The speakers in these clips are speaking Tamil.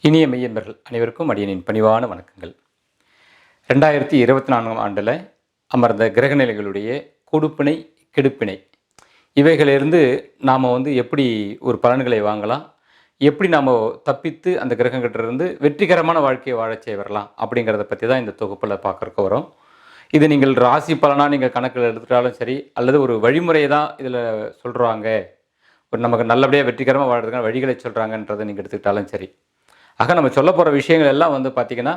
இனிய மெய்யன்பர்கள் அனைவருக்கும் அடியனின் பணிவான வணக்கங்கள். 2024ஆம் ஆண்டில் அமர்ந்த கிரகநிலைகளுடைய கொடுப்பினை, கெடுப்பினை இவைகளிலிருந்து நாம் எப்படி ஒரு பலன்களை வாங்கலாம், எப்படி நாம் தப்பித்து அந்த கிரகங்கிட்டிருந்து வெற்றிகரமான வாழ்க்கையை வாழச் செய்யலாம் அப்படிங்கிறத பற்றி தான் இந்த தொகுப்பில் பார்க்கறக்கு வரோம். இது நீங்கள் ராசி பலனாக நீங்கள் கணக்கில் எடுத்துட்டாலும் சரி, அல்லது ஒரு வழிமுறையை தான் இதில் சொல்கிறாங்க, ஒரு நமக்கு நல்லபடியாக வெற்றிகரமாக வாழ்றதுக்கான வழிகளை சொல்கிறாங்கன்றதை நீங்கள் எடுத்துக்கிட்டாலும் சரி. ஆக நம்ம சொல்ல போகிற விஷயங்கள் எல்லாம் பார்த்திங்கன்னா,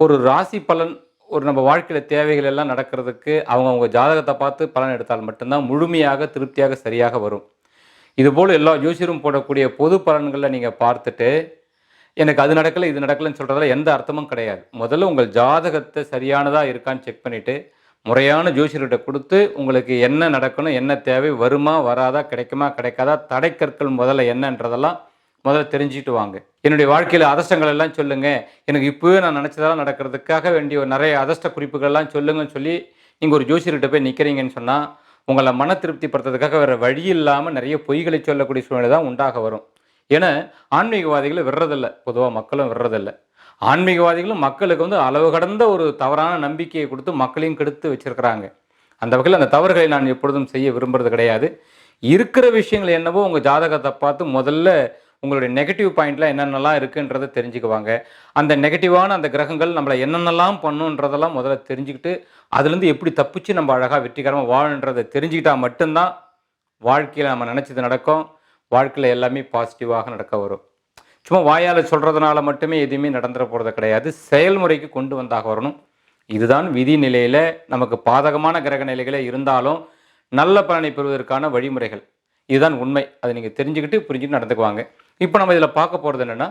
ஒரு ராசி பலன், ஒரு நம்ம வாழ்க்கையில் தேவைகள் எல்லாம் நடக்கிறதுக்கு அவங்கவுங்க ஜாதகத்தை பார்த்து பலன் எடுத்தால் மட்டும்தான் முழுமையாக, திருப்தியாக, சரியாக வரும். இதுபோல் எல்லா ஜோசியரும் போடக்கூடிய பொது பலன்களில் நீங்கள் பார்த்துட்டு, எனக்கு அது நடக்கலை, இது நடக்கலைன்னு சொல்கிறதுல எந்த அர்த்தமும் கிடையாது. முதல்ல உங்கள் ஜாதகத்தை சரியானதாக இருக்கான்னு செக் பண்ணிவிட்டு, முறையான ஜோசியர்கிட்ட கொடுத்து உங்களுக்கு என்ன நடக்கணும், என்ன தேவை, வருமா வராதா, கிடைக்குமா கிடைக்காதா, தடைக்கற்கள் முதல்ல என்னன்றதெல்லாம் முதல்ல தெரிஞ்சுக்கிட்டு வாங்க. என்னுடைய வாழ்க்கையில் அதிர்ஷ்டங்கள் எல்லாம் சொல்லுங்கள், எனக்கு இப்போவே நான் நினச்சதெல்லாம் நடக்கிறதுக்காக வேண்டிய ஒரு நிறைய அதிர்ஷ்ட குறிப்புகள்லாம் சொல்லுங்கன்னு சொல்லி நீங்கள் ஒரு ஜோசியர்கிட்ட போய் நிற்கிறீங்கன்னு சொன்னால், உங்களை மன திருப்திப்படுத்துறதுக்காக வேறு வழி இல்லாமல் நிறைய பொய்களை சொல்லக்கூடிய சூழ்நிலை தான் உண்டாக வரும். ஏன்னா ஆன்மீகவாதிகளை விடுறதில்லை, பொதுவாக மக்களும் விடுறதில்லை. ஆன்மீகவாதிகளும் மக்களுக்கு அளவு கடந்த ஒரு தவறான நம்பிக்கையை கொடுத்து மக்களையும் கெடுத்து வச்சுருக்கிறாங்க. அந்த வகையில் அந்த தவறுகளை நான் எப்பொழுதும் செய்ய விரும்புறது கிடையாது. இருக்கிற விஷயங்கள் என்னவோ உங்கள் ஜாதகத்தை பார்த்து முதல்ல உங்களுடைய நெகட்டிவ் பாயிண்ட்லாம் என்னென்னலாம் இருக்குன்றதை தெரிஞ்சுக்குவாங்க. அந்த நெகட்டிவான அந்த கிரகங்கள் நம்மளை என்னென்னலாம் பண்ணுன்றதெல்லாம் முதல்ல தெரிஞ்சுக்கிட்டு, அதுலேருந்து எப்படி தப்பிச்சு நம்ம அழகாக வெற்றிகரமாக வாழன்றதை தெரிஞ்சுக்கிட்டால் மட்டும்தான் வாழ்க்கையில் நம்ம நினச்சது நடக்கும். வாழ்க்கையில் எல்லாமே பாசிட்டிவாக நடக்க வரும். சும்மா வாயால் சொல்கிறதுனால மட்டுமே எதுவுமே நடந்துட போகிறது கிடையாது. செயல்முறைக்கு கொண்டு வந்தாக வரணும். இதுதான் விதி நிலையில் நமக்கு பாதகமான கிரக நிலைகளே இருந்தாலும் நல்ல பலனை பெறுவதற்கான வழிமுறைகள். இதுதான் உண்மை. அதை நீங்கள் தெரிஞ்சுக்கிட்டு புரிஞ்சுக்கிட்டு நடந்துக்குவாங்க. இப்போ நம்ம இதில் பார்க்க போகிறது என்னென்னா,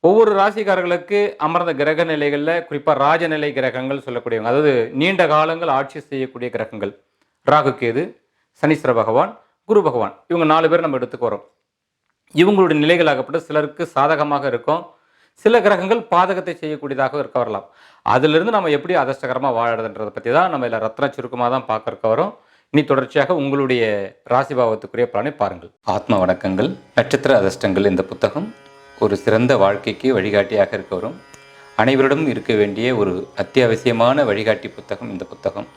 ஒவ்வொரு ராசிக்காரர்களுக்கு அமர்ந்த கிரக நிலைகளில் குறிப்பாக ராஜநிலை கிரகங்கள் சொல்லக்கூடியவங்க, அதாவது நீண்ட காலங்கள் ஆட்சி செய்யக்கூடிய கிரகங்கள், ராகு கேது, சனீஸ்வர பகவான், குரு பகவான், இவங்க 4 பேர் நம்ம எடுத்துக்கு வரோம். இவங்களுடைய நிலைகளாகப்பட்ட சிலருக்கு சாதகமாக இருக்கும், சில கிரகங்கள் பாதகத்தை செய்யக்கூடியதாக இருக்க வரலாம். அதிலிருந்து நம்ம எப்படி அதிர்ஷ்டகரமாக வாழறதுன்றதை பற்றி தான் நம்ம இதில் ரத்ன சுருக்கமாக தான் பார்க்க வரோம். இனி தொடர்ச்சியாக உங்களுடைய ராசிபாவத்துக்குரிய பலனை பாருங்கள். ஆத்ம வணக்கங்கள். நட்சத்திர அதிர்ஷ்டங்கள் இந்த புத்தகம் ஒரு சிறந்த வாழ்க்கைக்கு வழிகாட்டியாக இருக்க வரும். அனைவரிடம் இருக்க வேண்டிய ஒரு அத்தியாவசியமான வழிகாட்டி புத்தகம் இந்த புத்தகம்.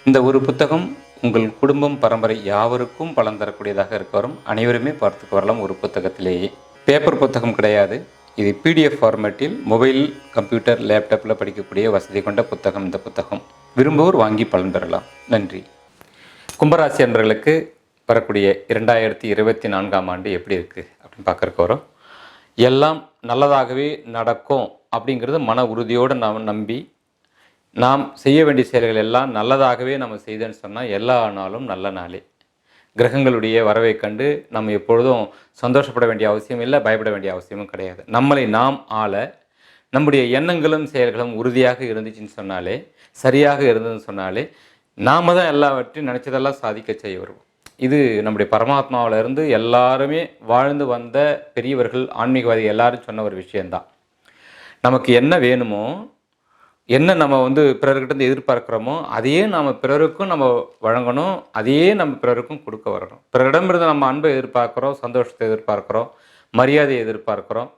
இந்த ஒரு புத்தகம் உங்கள் குடும்பம், பரம்பரை யாவருக்கும் பலன் தரக்கூடியதாக இருக்க வரும். அனைவருமே பார்த்துக்கு வரலாம். ஒரு புத்தகத்திலேயே பேப்பர் புத்தகம் கிடையாது. இது PDF ஃபார்மேட்டில் மொபைல், கம்ப்யூட்டர், லேப்டாப்பில் படிக்கக்கூடிய வசதி கொண்ட புத்தகம் இந்த புத்தகம். விரும்புவோர் வாங்கி பலன் பெறலாம். நன்றி. கும்பராசி அன்பர்களுக்கு வரக்கூடிய 2024ஆம் ஆண்டு எப்படி இருக்குது அப்படின்னு பார்க்குறக்கு வரோம். எல்லாம் நல்லதாகவே நடக்கும் அப்படிங்கிறது மன உறுதியோடு நாம் நம்பி, நாம் செய்ய வேண்டிய செயல்கள் எல்லாம் நல்லதாகவே நம்ம செய்தோன்னு சொன்னால் எல்லா நாளும் நல்ல நாளே. கிரகங்களுடைய வரவை கண்டு நம்ம எப்பொழுதும் சந்தோஷப்பட வேண்டிய அவசியம் இல்லை, பயப்பட வேண்டிய அவசியமும் கிடையாது. நம்மளை நாம் ஆள நம்முடைய எண்ணங்களும் செயல்களும் உறுதியாக இருந்துச்சுன்னு சொன்னாலே, சரியாக இருந்ததுன்னு சொன்னாலே, நாம் தான் எல்லாவற்றையும் நினச்சதெல்லாம் சாதிக்க செய்ய வருவோம். இது நம்முடைய பரமாத்மாவில் இருந்து எல்லாருமே வாழ்ந்து வந்த பெரியவர்கள், ஆன்மீகவாதி எல்லாரும் சொன்ன ஒரு விஷயந்தான். நமக்கு என்ன வேணுமோ, என்ன நம்ம பிறர்கிட்ட எதிர்பார்க்குறோமோ அதையே நாம் பிறருக்கும் நம்ம வழங்கணும், அதையே நம்ம பிறருக்கும் கொடுக்க வரணும். பிறரிடமிருந்து நம்ம அன்பை எதிர்பார்க்குறோம், சந்தோஷத்தை எதிர்பார்க்குறோம், மரியாதையை எதிர்பார்க்குறோம்,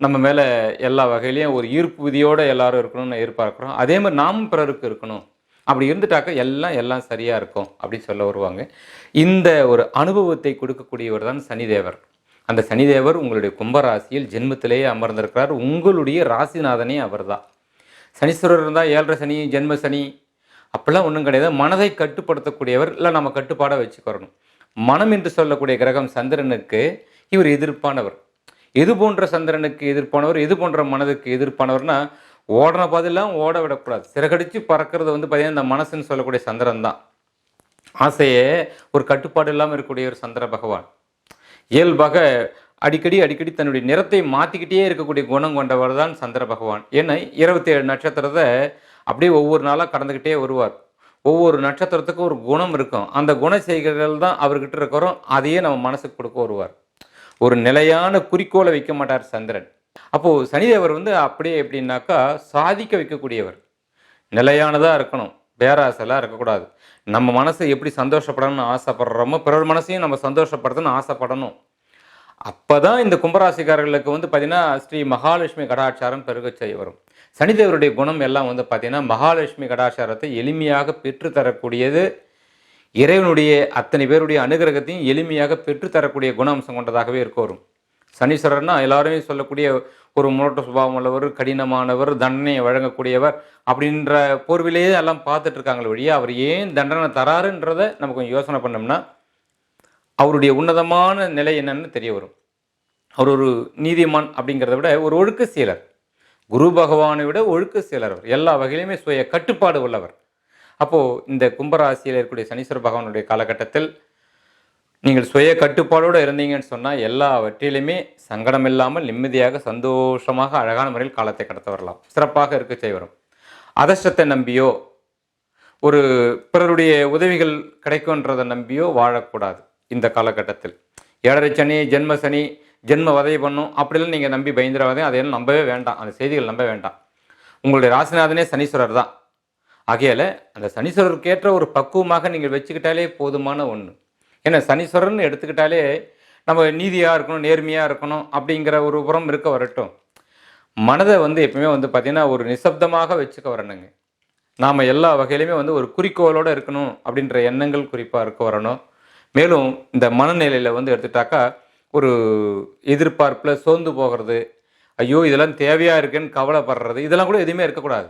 நம்ம மேலே எல்லா வகையிலையும் ஒரு ஈர்ப்பு விதியோடு எல்லாரும் இருக்கணும்னு எதிர்பார்க்குறோம். அதே மாதிரி நாமும் பிறருக்கு இருக்கணும். அப்படி இருந்துட்டாக்க எல்லாம் சரியாக இருக்கும் அப்படின்னு சொல்ல வருவாங்க. இந்த ஒரு அனுபவத்தை கொடுக்கக்கூடியவர் தான் சனிதேவர். அந்த சனிதேவர் உங்களுடைய கும்பராசியில் ஜென்மத்திலேயே அமர்ந்திருக்கிறார். உங்களுடைய ராசிநாதனே அவர் தான். சனீஸ்வரர் இருந்தால் 7.5 சனி, ஜென்ம சனி அப்படிலாம் ஒன்றும் கிடையாது. மனதை கட்டுப்படுத்தக்கூடியவர், இல்லை நம்ம கட்டுப்பாடாக வச்சுக்கிறணும். மனம் என்று சொல்லக்கூடிய கிரகம் சந்திரனுக்கு இவர் எதிர்ப்பானவர். எது போன்ற சந்திரனுக்கு எதிர்ப்பானவர், எது போன்ற மனதுக்கு எதிர்ப்பானவர்னா, ஓடன பாதையெல்லாம் ஓட விடக்கூடாது. சிறகடிச்சு பறக்கிறது பார்த்தீங்கன்னா இந்த மனசுன்னு சொல்லக்கூடிய சந்திரன் தான். ஆசையே ஒரு கட்டுப்பாடு இல்லாமல் இருக்கக்கூடிய ஒரு சந்திர பகவான். இயல்பாக அடிக்கடி தன்னுடைய நிறத்தை மாற்றிக்கிட்டே இருக்கக்கூடிய குணம் கொண்டவர் தான் சந்திர பகவான். ஏன்னா 27 நட்சத்திரத்தை அப்படியே ஒவ்வொரு நாளாக கடந்துக்கிட்டே வருவார். ஒவ்வொரு நட்சத்திரத்துக்கும் ஒரு குணம் இருக்கும். அந்த குண செய்கைகள் தான் அவர்கிட்ட இருக்கிறோம். அதையே நம்ம மனசுக்கு கொடுக்க வருவார். ஒரு நிலையான குறிக்கோளை வைக்க மாட்டார் சந்திரன். அப்போது சனிதேவர் அப்படியே எப்படின்னாக்கா சாதிக்க வைக்கக்கூடியவர். நிலையானதாக இருக்கணும், பேராசைலாம் இருக்கக்கூடாது. நம்ம மனசை எப்படி சந்தோஷப்படணும்னு ஆசைப்படுறோமோ பிறர் மனசையும் நம்ம சந்தோஷப்படுத்தணும்னு ஆசைப்படணும். அப்போ தான் இந்த கும்பராசிக்காரர்களுக்கு வந்து பார்த்தீங்கன்னா, ஸ்ரீ மகாலட்சுமி கடாட்சாரம் பெருகச் செய்ய வரும். சனிதேவருடைய குணம் எல்லாம் வந்து பார்த்தீங்கன்னா, மகாலட்சுமி கடாட்சாரத்தை எளிமையாக பெற்று தரக்கூடியது. இறைவனுடைய அத்தனை பேருடைய அனுகிரகத்தையும் எளிமையாக பெற்று தரக்கூடிய குண அம்சம் கொண்டதாகவே இருக்க வரும். சனீஸ்வரர்னா எல்லாருமே சொல்லக்கூடிய ஒரு முரட்டு சுபாவம் உள்ளவர், கடினமானவர், தண்டனையை வழங்கக்கூடியவர் அப்படின்ற போர்விலேயே எல்லாம் பார்த்துட்டு இருக்காங்களே ஒழிய, அவர் ஏன் தண்டனை தராருன்றதை நம்ம கொஞ்சம் யோசனை பண்ணோம்னா, அவருடைய உன்னதமான நிலை என்னன்னு தெரிய வரும். அவர் ஒரு நீதிமான் அப்படிங்கிறத விட ஒரு ஒழுக்க சீலர். குரு பகவானை விட ஒழுக்க சீலர் அவர். எல்லா வகையிலுமே சுய கட்டுப்பாடு உள்ளவர். அப்போது இந்த கும்பராசியில் இருக்கக்கூடிய சனீஸ்வர பகவானுடைய காலகட்டத்தில் நீங்கள் சுய கட்டுப்பாடோடு இருந்தீங்கன்னு சொன்னால் எல்லாவற்றிலுமே சங்கடம் இல்லாமல் நிம்மதியாக சந்தோஷமாக அழகான முறையில் காலத்தை கடத்த வரலாம். சிறப்பாக இருக்க செய்ய வரும். அதிர்ஷ்டத்தை நம்பியோ ஒரு பிறருடைய உதவிகள் கிடைக்கும்ன்றதை நம்பியோ வாழக்கூடாது. இந்த காலகட்டத்தில் 7.5 சனி, ஜென்ம சனி, ஜென்ம வதை பண்ணும் அப்படிலாம் நீங்கள் நம்பி பயந்துடாதே. அதையெல்லாம் நம்பவே வேண்டாம். அந்த செய்திகள் நம்ப வேண்டாம். உங்களுடைய ராசிநாதனே சனீஸ்வரர் தான். ஆகையால் அந்த சனீஸ்வரருக்கு ஏற்ற ஒரு பக்குவமாக நீங்கள் வச்சுக்கிட்டாலே போதுமான ஒன்று. ஏன்னா சனீஸ்வரர்னு எடுத்துக்கிட்டாலே நம்ம நீதியாக இருக்கணும், நேர்மையாக இருக்கணும் அப்படிங்கிற ஒரு புறம் இருக்க வரட்டும். மனதை வந்து எப்பவுமே வந்து பார்த்திங்கன்னா ஒரு நிசப்தமாக வச்சுக்க வரணுங்க. நாம் எல்லா வகையிலுமே வந்து ஒரு குறிக்கோளோடு இருக்கணும் அப்படின்ற எண்ணங்கள் குறிப்பாக இருக்க வரணும். மேலும் இந்த மனநிலையில் வந்து எடுத்துட்டாக்கா ஒரு எதிர்பார்ப்பில் சோர்ந்து போகிறது, ஐயோ இதெல்லாம் தேவையாக இருக்குன்னு கவலைப்படுறது, இதெல்லாம் கூட எதுவுமே இருக்கக்கூடாது.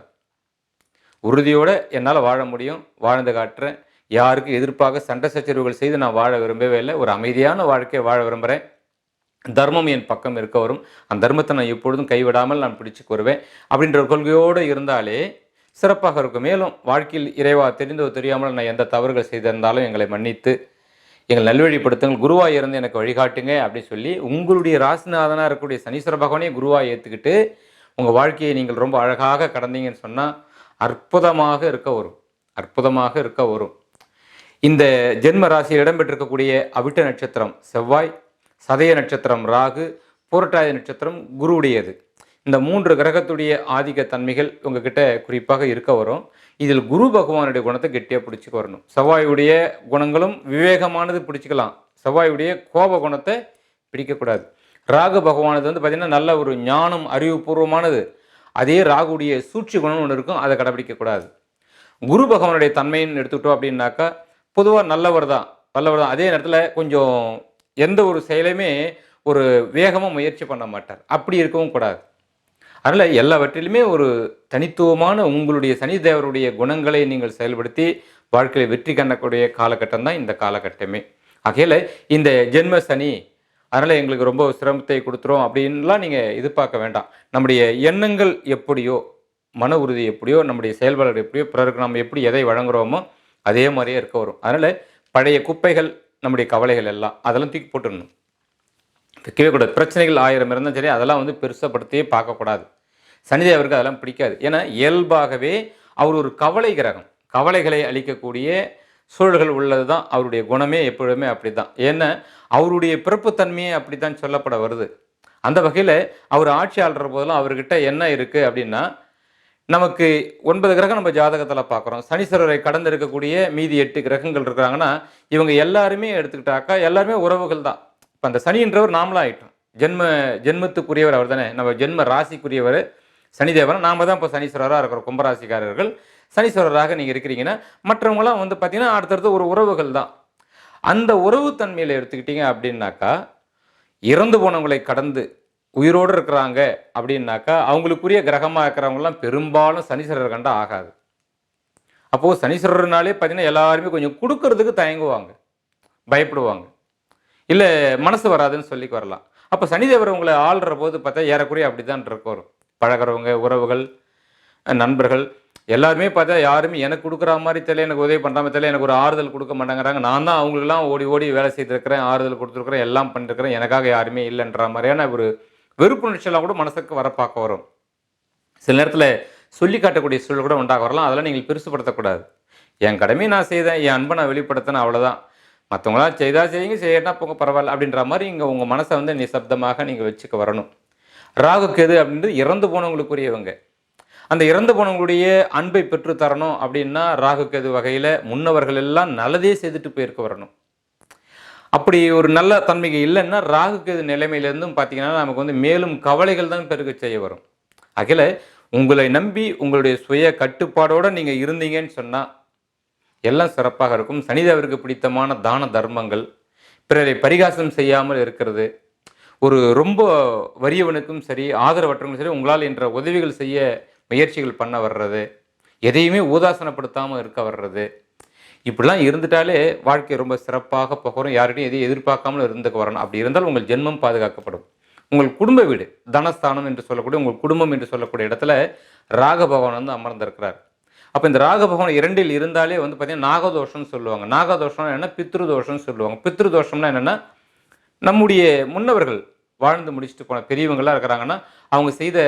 உறுதியோடு என்னால் வாழ முடியும், வாழ்ந்து காட்டுறேன், யாருக்கு எதிர்ப்பாக சண்டை சச்சரவுகள் செய்து நான் வாழ விரும்பவே இல்லை, ஒரு அமைதியான வாழ்க்கையை வாழ விரும்புகிறேன், தர்மம் என் பக்கம் இருக்க வரும், அந்த தர்மத்தை நான் எப்பொழுதும் கைவிடாமல் நான் பிடிச்சிக்கு வருவேன் அப்படின்ற கொள்கையோடு இருந்தாலே சிறப்பாக இருக்கும். மேலும் வாழ்க்கையில் இறைவா தெரிந்தோ தெரியாமல் நான் எந்த தவறுகள் செய்திருந்தாலும் எங்களை மன்னித்து எங்கள் நல்வழிப்படுத்துங்கள், குருவாக இருந்து எனக்கு வழிகாட்டுங்க அப்படின்னு சொல்லி உங்களுடைய ராசிநாதனாக இருக்கக்கூடிய சனீஸ்வர பகவானே குருவாக ஏற்றுக்கிட்டு உங்கள் வாழ்க்கையை நீங்கள் ரொம்ப அழகாக கடந்தீங்கன்னு சொன்னால் அற்புதமாக இருக்க வரும். அற்புதமாக இருக்க வரும். இந்த ஜென்ம ராசியில் இடம்பெற்றிருக்கக்கூடிய அவிட்ட நட்சத்திரம் செவ்வாய், சதய நட்சத்திரம் ராகு, புரட்டாதி நட்சத்திரம் குருவுடையது. இந்த 3 கிரகத்துடைய ஆதிக்க தன்மைகள் உங்ககிட்ட குறிப்பாக இருக்க வரும். இதில் குரு பகவானுடைய குணத்தை கெட்டியாக பிடிச்சிக்க வரணும். செவ்வாயுடைய குணங்களும் விவேகமானது பிடிச்சிக்கலாம், செவ்வாயுடைய கோப குணத்தை பிடிக்கக்கூடாது. ராகு பகவானது வந்து பார்த்திங்கன்னா நல்ல ஒரு ஞானம், அறிவுபூர்வமானது. அதே ராகுடைய சூழ்ச்சி குணம்னு ஒன்று இருக்கும், அதை கடைபிடிக்கக்கூடாது. குரு பகவானுடைய தன்மைன்னு எடுத்துக்கிட்டோம் அப்படின்னாக்கா பொதுவாக நல்லவர் தான், நல்லவர் தான். அதே நேரத்தில் கொஞ்சம் எந்த ஒரு செயலையுமே ஒரு வேகமாக முயற்சி பண்ண மாட்டார், அப்படி இருக்கவும் கூடாது. அதனால் எல்லாவற்றிலுமே ஒரு தனித்துவமான உங்களுடைய சனி தேவருடைய குணங்களை நீங்கள் செயல்படுத்தி வாழ்க்கையில் வெற்றி காணக்கூடிய காலகட்டம் தான் இந்த காலகட்டமே. ஆகையில் இந்த ஜென்ம சனி அதனால் எங்களுக்கு ரொம்ப சிரமத்தை கொடுத்துரும் அப்படின்லாம் நீங்கள் எதிர்பார்க்க வேண்டாம். நம்முடைய எண்ணங்கள் எப்படியோ, மன உறுதி எப்படியோ, நம்முடைய செயல்பாடுகள் எப்படியோ, பிறருக்கு நம்ம எப்படி எதை வழங்குகிறோமோ அதே மாதிரியே இருக்க வரும். அதனால் பழைய குப்பைகள், நம்முடைய கவலைகள் எல்லாம் அதெல்லாம் தூக்கி போட்டுடணும், வைக்கவே கூடாது. பிரச்சனைகள் 1000 இருந்தாலும் சரி அதெல்லாம் வந்து பெருசப்படுத்தியே பார்க்கக்கூடாது. சனிதேவருக்கு அதெல்லாம் பிடிக்காது. ஏன்னா இயல்பாகவே அவர் ஒரு கவலை கிரகம், கவலைகளை அளிக்கக்கூடிய சூழல்கள் உள்ளது தான் அவருடைய குணமே. எப்பொழுதுமே அப்படி தான். ஏன்னா அவருடைய பிறப்புத்தன்மையே அப்படி தான் சொல்லப்பட வருது. அந்த வகையில் அவர் ஆட்சி ஆள்ற போதெல்லாம் அவர்கிட்ட என்ன இருக்குது அப்படின்னா, நமக்கு 9 கிரகம் நம்ம ஜாதகத்தில் பார்க்குறோம். சனீஸ்வரரை கடந்து இருக்கக்கூடிய மீதி 8 கிரகங்கள் இருக்கிறாங்கன்னா இவங்க எல்லாருமே எடுத்துக்கிட்டாக்கா எல்லாருமே உறவுகள் தான். இப்போ அந்த சனின்றவர் நாமளாக ஆகிட்டோம். ஜென்மத்துக்குரியவர் அவர் தானே, நம்ம ஜென்ம ராசிக்குரியவர் சனிதேவன். நாம் தான் இப்போ சனீஸ்வரராக இருக்கிறோம். கும்பராசிக்காரர்கள் சனீஸ்வரராக நீங்கள் இருக்கிறீங்கன்னா மற்றவங்களாம் வந்து பார்த்தீங்கன்னா அடுத்தடுத்து ஒரு உறவுகள் தான். அந்த உறவு தன்மையில் எடுத்துக்கிட்டீங்க அப்படின்னாக்கா இறந்து போனவங்களை கடந்து உயிரோடு இருக்கிறாங்க அப்படின்னாக்கா அவங்களுக்குரிய கிரகமாக இருக்கிறவங்களாம் பெரும்பாலும் சனீஸ்வரர் கண்டா ஆகாது. அப்போது சனீஸ்வரர்னாலே பார்த்தீங்கன்னா எல்லாருமே கொஞ்சம் கொடுக்கறதுக்கு தயங்குவாங்க, பயப்படுவாங்க, இல்லை மனசு வராதுன்னு சொல்லி வரலாம். அப்போ சனிதேவர் உங்களை ஆள்ற போது பார்த்தா ஏறக்குறைய அப்படி தான் இருக்கும். பழகிறவங்க, உறவுகள், நண்பர்கள் எல்லாருமே பார்த்தா யாருமே எனக்கு கொடுக்குற மாதிரி தெரியல, எனக்கு உதவி பண்ணுறாம தெரியல, எனக்கு ஒரு ஆறுதல் கொடுக்க மாட்டேங்கிறாங்க. நான் தான் அவங்களுக்குலாம் ஓடி ஓடி வேலை செய்திருக்கிறேன், ஆறுதல் கொடுத்துருக்குறேன், எல்லாம் பண்ணிருக்கிறேன், எனக்காக யாருமே இல்லைன்ற மாதிரியான ஒரு வெறுப்புணர்ச்சியெல்லாம் கூட மனசுக்கு வர பார்க்க வரும். சில நேரத்தில் சொல்லி காட்டக்கூடிய சூழல் கூட உண்டாக வரலாம். அதெல்லாம் நீங்கள் பெருசுப்படுத்தக்கூடாது. என் கடமையை நான் செய்தேன், என் அன்பை நான் வெளிப்படுத்தினேன், அவ்வளோதான். மற்றவங்களாம் செய்தால் செய்யுங்க, செய்யட்டா போங்க பரவாயில்ல அப்படின்ற மாதிரி இங்கே உங்கள் மனசை வந்து நிசப்தமாக நீங்கள் வச்சுக்க வரணும். ராகு கேது அப்படின்றது இறந்து போனவங்களுக்குரியவங்க. அந்த இறந்து போனவங்களுடைய அன்பை பெற்று தரணும் அப்படின்னா ராகு கேது வகையில் முன்னவர்கள் எல்லாம் நல்லதே செய்துட்டு போயிருக்க வரணும். அப்படி ஒரு நல்ல தன்மைகள் இல்லைன்னா ராகுக்கு நிலைமையிலேருந்தும் பார்த்தீங்கன்னா நமக்கு வந்து மேலும் கவலைகள் தான் பெருக செய்ய வரும். அகில உங்களை நம்பி உங்களுடைய சுய கட்டுப்பாடோடு நீங்கள் இருந்தீங்கன்னு சொன்னால் எல்லாம் சிறப்பாக இருக்கும். சனிதேவருக்கு பிடித்தமான தான தர்மங்கள், பிறரை பரிகாசம் செய்யாமல் இருக்கிறது, ஒரு ரொம்ப வறியவனுக்கும் சரி ஆதரவற்றவங்களுக்கும் சரி உங்களால் என்ற உதவிகள் செய்ய முயற்சிகள் பண்ண வர்றது, எதையுமே ஊதாசனப்படுத்தாமல் இருக்க வர்றது, இப்படிலாம் இருந்துட்டாலே வாழ்க்கை ரொம்ப சிறப்பாக போகிறோம். யார்கிட்டையும் எதையும் எதிர்பார்க்காமல் இருந்துக்க வரணும். அப்படி இருந்தால் உங்கள் ஜென்மம் பாதுகாக்கப்படும். உங்கள் குடும்ப வீடு தனஸ்தானம் என்று சொல்லக்கூடிய உங்கள் குடும்பம் என்று சொல்லக்கூடிய இடத்துல ராக பகவான் வந்து அமர்ந்திருக்கிறார். அப்போ இந்த ராக பகவான் 2ல் இருந்தாலே வந்து பார்த்தீங்கன்னா நாகதோஷம்னு சொல்லுவாங்க. நாகதோஷம்னா என்ன? பித்ருதோஷம்னு சொல்லுவாங்க. பித்ருதோஷம்னா என்னென்னா நம்முடைய முன்னவர்கள் வாழ்ந்து முடிச்சுட்டு போன பெரியவங்களாம் இருக்கிறாங்கன்னா அவங்க செய்த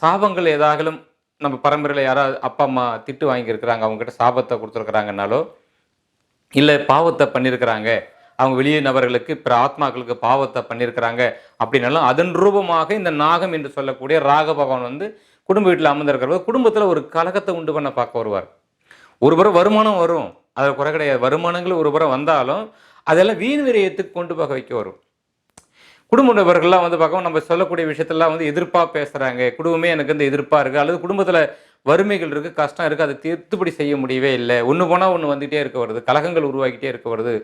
சாபங்கள் ஏதாகலும் நம்ம பரம்பரையில் யாராவது அப்பா அம்மா திட்டு வாங்கியிருக்கிறாங்க, அவங்ககிட்ட சாபத்தை கொடுத்துருக்குறாங்கனாலோ, இல்லை பாவத்தை பண்ணியிருக்கிறாங்க, அவங்க வெளியே நபர்களுக்கு பிற ஆத்மாக்களுக்கு பாவத்தை பண்ணியிருக்கிறாங்க அப்படின்னாலும் அதன் ரூபமாக இந்த நாகம் என்று சொல்லக்கூடிய ராக பகவான் வந்து குடும்ப வீட்டில் அமர்ந்திருக்கிறவர் குடும்பத்தில் ஒரு கலகத்தை உண்டு பண்ண பார்க்க வருவார். ஒரு புறம் வருமானம் வரும், அதில் குறை கிடையாது. வருமானங்கள் ஒரு புறம் வந்தாலும் அதெல்லாம் வீண் விரயத்துக்கு கொண்டு போக வைக்க வரும். குடும்ப நபர்கள்லாம் வந்து பார்க்கவும் நம்ம சொல்லக்கூடிய விஷயத்தெல்லாம் வந்து எதிர்ப்பாக பேசுகிறாங்க, குடும்பமே எனக்கு வந்து எதிர்ப்பாக இருக்குது, அல்லது குடும்பத்தில் வறுமைகள் இருக்குது, கஷ்டம் இருக்குது, அதை தீர்த்துப்படி செய்ய முடியவே இல்லை, ஒன்று போனால் ஒன்று வந்துகிட்டே இருக்க வருது, கலகங்கள் உருவாக்கிட்டே இருக்க வருது,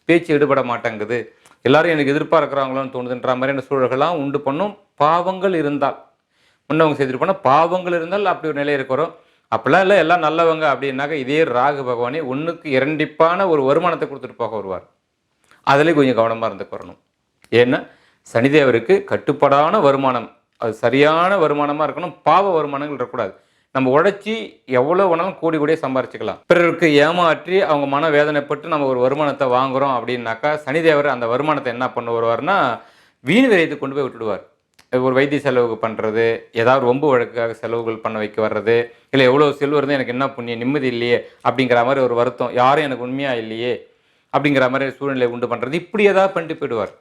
பேச்சு ஈடுபட மாட்டேங்குது, எல்லாரும் எனக்கு எதிர்ப்பாக இருக்கிறாங்களோன்னு தோணுதுன்ற மாதிரியான சூழல்கள்லாம் உண்டு பண்ணும். பாவங்கள் இருந்தால் முன்னவங்க செய்திருப்போனா பாவங்கள் இருந்தால் அப்படி ஒரு நிலை இருக்கிறோம். அப்படிலாம் இல்லை, எல்லாம் நல்லவங்க அப்படின்னாக்க இதே ராகு பகவானே ஒன்றுக்கு இரண்டிப்பான ஒரு வருமானத்தை கொடுத்துட்டு போக வருவார். அதிலே கொஞ்சம் கவனமாக இருந்துக்கு வரணும். ஏன்னா சனிதேவருக்கு கட்டுப்பாடான வருமானம், அது சரியான வருமானமாக இருக்கணும். பாவ வருமானங்கள் இருக்கக்கூடாது. நம்ம உழைச்சி எவ்வளோ வேணாலும் கோடி கோடியே சம்பாரிச்சிக்கலாம். பிறருக்கு ஏமாற்றி அவங்க மன வேதனைப்பட்டு நம்ம ஒரு வருமானத்தை வாங்குகிறோம் அப்படின்னாக்கா சனிதேவர் அந்த வருமானத்தை என்ன பண்ண வருவார்னா வீண் விரயத்துக்கு கொண்டு போய் விட்டுடுவார். ஒரு வைத்திய செலவுக்கு பண்ணுறது, ஏதாவது ரொம்ப வழக்காக செலவுகள் பண்ண வைக்க வர்றது, இல்லை எவ்வளோ செல்வம் இருந்தால் எனக்கு என்ன புண்ணியம், நிம்மதி இல்லையே அப்படிங்கிற மாதிரி ஒரு வருத்தம், யாரும் எனக்கு உண்மையாக இல்லையே அப்படிங்கிற மாதிரி சூழ்நிலை உண்டு பண்ணுறது, இப்படி ஏதாவது பண்ணிட்டு போயிடுவார்.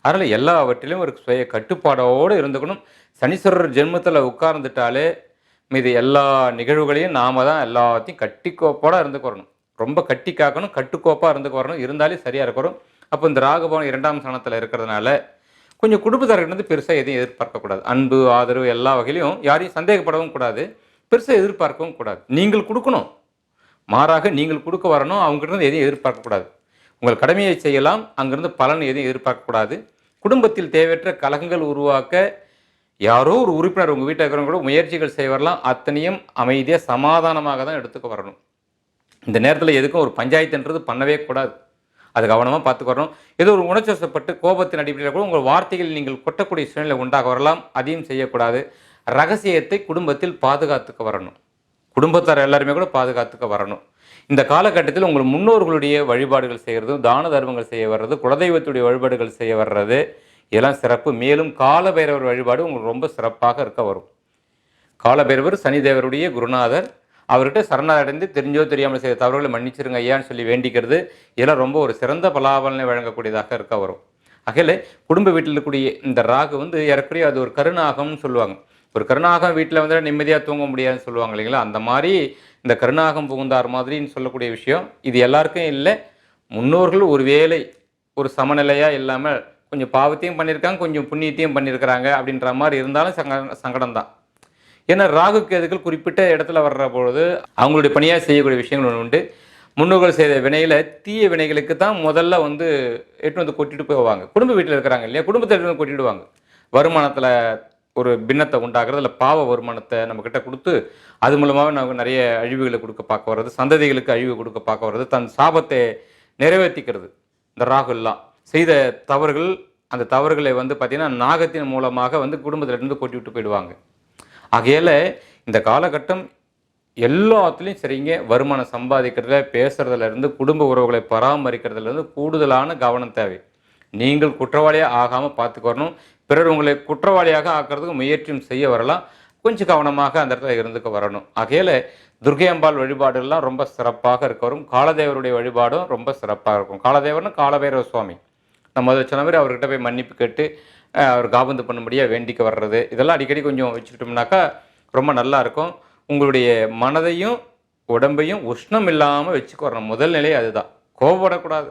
அதனால் எல்லாவற்றிலும் ஒரு சுய கட்டுப்பாடோடு இருந்துக்கணும். சனீஸ்வரர் ஜென்மத்தில் உட்கார்ந்துட்டாலே மீது எல்லா நிகழ்வுகளையும் நாம் தான் எல்லாத்தையும் கட்டிக்கோப்போடு இருந்துக்கு வரணும். ரொம்ப கட்டி காக்கணும், கட்டுக்கோப்பாக இருந்துக்கு வரணும். இருந்தாலே சரியாக இருக்கிறோம். அப்போ இந்த ராகுபவன் 2ஆம் ஸ்தானத்தில் இருக்கிறதுனால கொஞ்சம் குடும்பத்தார்கிட்ட பெருசாக எதையும் எதிர்பார்க்கக்கூடாது. அன்பு ஆதரவு எல்லா வகையிலையும் யாரையும் சந்தேகப்படவும் கூடாது, பெருசாக எதிர்பார்க்கவும் கூடாது. நீங்கள் கொடுக்கணும், மாறாக நீங்கள் கொடுக்க வரணும். அவங்ககிட்ட எதையும் எதிர்பார்க்கக்கூடாது. உங்கள் கடமையை செய்யலாம், அங்கிருந்து பலன் எதையும் எதிர்பார்க்கக்கூடாது. குடும்பத்தில் தேவையற்ற கலகங்கள் உருவாக்க யாரோ ஒரு உறுப்பினர் உங்கள் வீட்டில் இருக்கிறவங்க கூட முயற்சிகள் செய்ய வரலாம். அத்தனையும் அமைதியாக சமாதானமாக தான் எடுத்துக்க வரணும். இந்த நேரத்தில் எதுக்கும் ஒரு பஞ்சாயத்துன்றது பண்ணவே கூடாது. அது கவனமாக பார்த்துக்க வரணும். ஏதோ ஒரு உணர்ச்சிவசப்பட்டு கோபத்தின் அடிப்படையில் கூட உங்கள் வார்த்தைகள் நீங்கள் கொட்டக்கூடிய சூழ்நிலை உண்டாக வரலாம். அதையும் செய்யக்கூடாது. ரகசியத்தை குடும்பத்தில் பாதுகாத்துக்க வரணும். குடும்பத்தார் எல்லாருமே கூட பாதுகாத்துக்க வரணும். இந்த காலகட்டத்தில் உங்கள் முன்னோர்களுடைய வழிபாடுகள் செய்கிறது, தான தர்மங்கள் செய்ய வர்றது, குலதெய்வத்துடைய வழிபாடுகள் செய்ய வர்றது இதெல்லாம் சிறப்பு. மேலும் காலபைரவர் வழிபாடு உங்களுக்கு ரொம்ப சிறப்பாக இருக்க வரும். காலபைரவர் சனிதேவருடைய குருநாதர். அவர்கிட்ட சரணடைந்து தெரிஞ்சோ தெரியாமல் செய்த தவறுகளை மன்னிச்சிருங்க ஐயான்னு சொல்லி வேண்டிக்கிறது இதெல்லாம் ரொம்ப ஒரு சிறந்த பலாபலனை வழங்கக்கூடியதாக இருக்க வரும். அகையில் குடும்ப வீட்டில் இருக்கக்கூடிய இந்த ராகு வந்து ஏறக்குறைய அது ஒரு கருநாகம்னு சொல்லுவாங்க. ஒரு கருநாகம் வீட்டில் வந்து நிம்மதியாக தூங்க முடியாதுன்னு சொல்லுவாங்க இல்லைங்களா, அந்த மாதிரி இந்த கருநாகம் புகுந்தார் மாதிரின்னு சொல்லக்கூடிய விஷயம் இது எல்லாருக்கும் இல்லை. முன்னோர்கள் ஒரு வேளை ஒரு சமநிலையாக இல்லாமல் கொஞ்சம் பாவத்தையும் பண்ணியிருக்காங்க, கொஞ்சம் புண்ணியத்தையும் பண்ணியிருக்கிறாங்க அப்படின்ற மாதிரி இருந்தாலும் சங்கடம் தான். ஏன்னா ராகு கேதுக்கள் குறிப்பிட்ட இடத்துல வர்ற பொழுது அவங்களுடைய பணியாக செய்யக்கூடிய விஷயங்கள் ஒன்று உண்டு. முன்னோர்கள் செய்த வினையில் தீய வினைகளுக்கு தான் முதல்ல வந்து எட்டு வந்து கொட்டிட்டு போவாங்க. குடும்ப வீட்டில் இருக்கிறாங்க இல்லையா, குடும்பத்தை எட்டு வந்து கொட்டிடுவாங்க. வருமானத்தில் ஒரு பின்னத்தை உண்டாகிறது, இல்லை பாவ வருமானத்தை நம்மக்கிட்ட கொடுத்து அது மூலமாக நமக்கு நிறைய அழிவுகளை கொடுக்க பார்க்க வர்றது, சந்ததிகளுக்கு அழிவு கொடுக்க பார்க்க வர்றது, தன் சாபத்தை நிறைவேற்றிக்கிறது. இந்த ராகுலாம் செய்த தவறுகள், அந்த தவறுகளை வந்து பார்த்திங்கன்னா நாகத்தின் மூலமாக வந்து குடும்பத்திலிருந்து கொட்டி விட்டு போயிடுவாங்க. ஆகையால் இந்த காலகட்டம் எல்லாத்துலேயும் சரிங்க, வருமானம் சம்பாதிக்கிறதுல, பேசுகிறதுலேருந்து, குடும்ப உறவுகளை பராமரிக்கிறதுலேருந்து கூடுதலான கவனம் தேவை. நீங்கள் குற்றவாளியாக ஆகாமல் பார்த்துக்கணும். பிறர் உங்களை குற்றவாளியாக ஆக்கிறதுக்கு முயற்சியும் செய்ய வரலாம். கொஞ்சம் கவனமாக அந்த இடத்துல இருந்துக்க வரணும். ஆகையால் துர்க்கை அம்பாள் வழிபாடுலாம் ரொம்ப சிறப்பாக இருக்க வரும். காலதேவருடைய வழிபாடும் ரொம்ப சிறப்பாக இருக்கும். காலதேவர்னு காலபைரவ சுவாமி. நம்ம அதை சொன்ன மாதிரி அவர்கிட்ட போய் மன்னிப்பு கேட்டு அவர் காபந்து பண்ணும்படியாக வேண்டிக்க வர்றது இதெல்லாம் அடிக்கடி கொஞ்சம் வச்சுக்கிட்டோம்னாக்கா ரொம்ப நல்லா இருக்கும். உங்களுடைய மனதையும் உடம்பையும் உஷ்ணம் இல்லாமல் வச்சுக்க வரணும். முதல் நிலை அதுதான். கோபப்படக்கூடாது.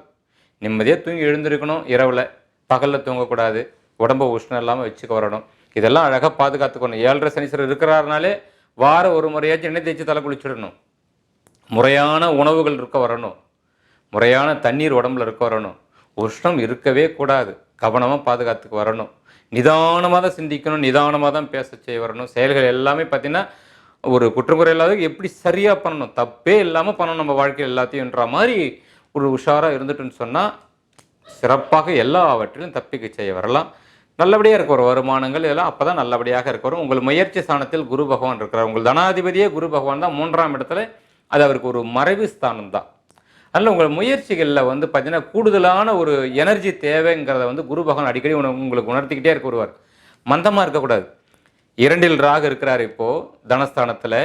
நிம்மதியாக தூங்கி எழுந்திருக்கணும். இரவில் பகலில் தூங்கக்கூடாது. உடம்பை உஷ்ணம் இல்லாமல் வச்சுக்க வரணும். இதெல்லாம் அழகாக பாதுகாத்துக்கணும். 7.5 சனீஸ்வரர் இருக்கிறாருனாலே வாரம் ஒரு முறையாச்சும் எண்ணெய் தேய்ச்சி தலை குளிச்சிடணும். முறையான உணவுகள் இருக்க வரணும். முறையான தண்ணீர் உடம்புல இருக்க வரணும். உஷ்ணம் இருக்கவே கூடாது. கவனமாக பாதுகாத்துக்கு வரணும். நிதானமாக தான் சிந்திக்கணும். நிதானமாக தான் பேச செய்ய வரணும். செயல்கள் எல்லாமே பார்த்திங்கன்னா ஒரு குற்றங்குறை இல்லாத எப்படி சரியாக பண்ணணும், தப்பே இல்லாமல் பண்ணணும் நம்ம வாழ்க்கையில் எல்லாத்தையும்ன்ற மாதிரி ஒரு உஷாராக இருந்துட்டுன்னு சொன்னால் சிறப்பாக எல்லாவற்றிலும் தப்பிக்க செய்ய வரலாம். நல்லபடியாக இருக்க வரும் வருமானங்கள் இதெல்லாம் அப்போ தான் நல்லபடியாக இருக்க வரும். உங்கள் முயற்சி ஸ்தானத்தில் குரு பகவான் இருக்கிறார். உங்கள் தனாதிபதியே குரு பகவான் தான் 3ஆம் இடத்துல. அது அவருக்கு ஒரு மறைவு ஸ்தானம் தான். அதனால் உங்கள் முயற்சிகளில் வந்து பார்த்தீங்கன்னா கூடுதலான ஒரு எனர்ஜி தேவைங்கிறத வந்து குரு பகவான் அடிக்கடி உங்களுக்கு உணர்த்திக்கிட்டே இருக்க வருவார். மந்தமாக இருக்கக்கூடாது. 2இல் ராகு இருக்கிறார். இப்போது தனஸ்தானத்தில்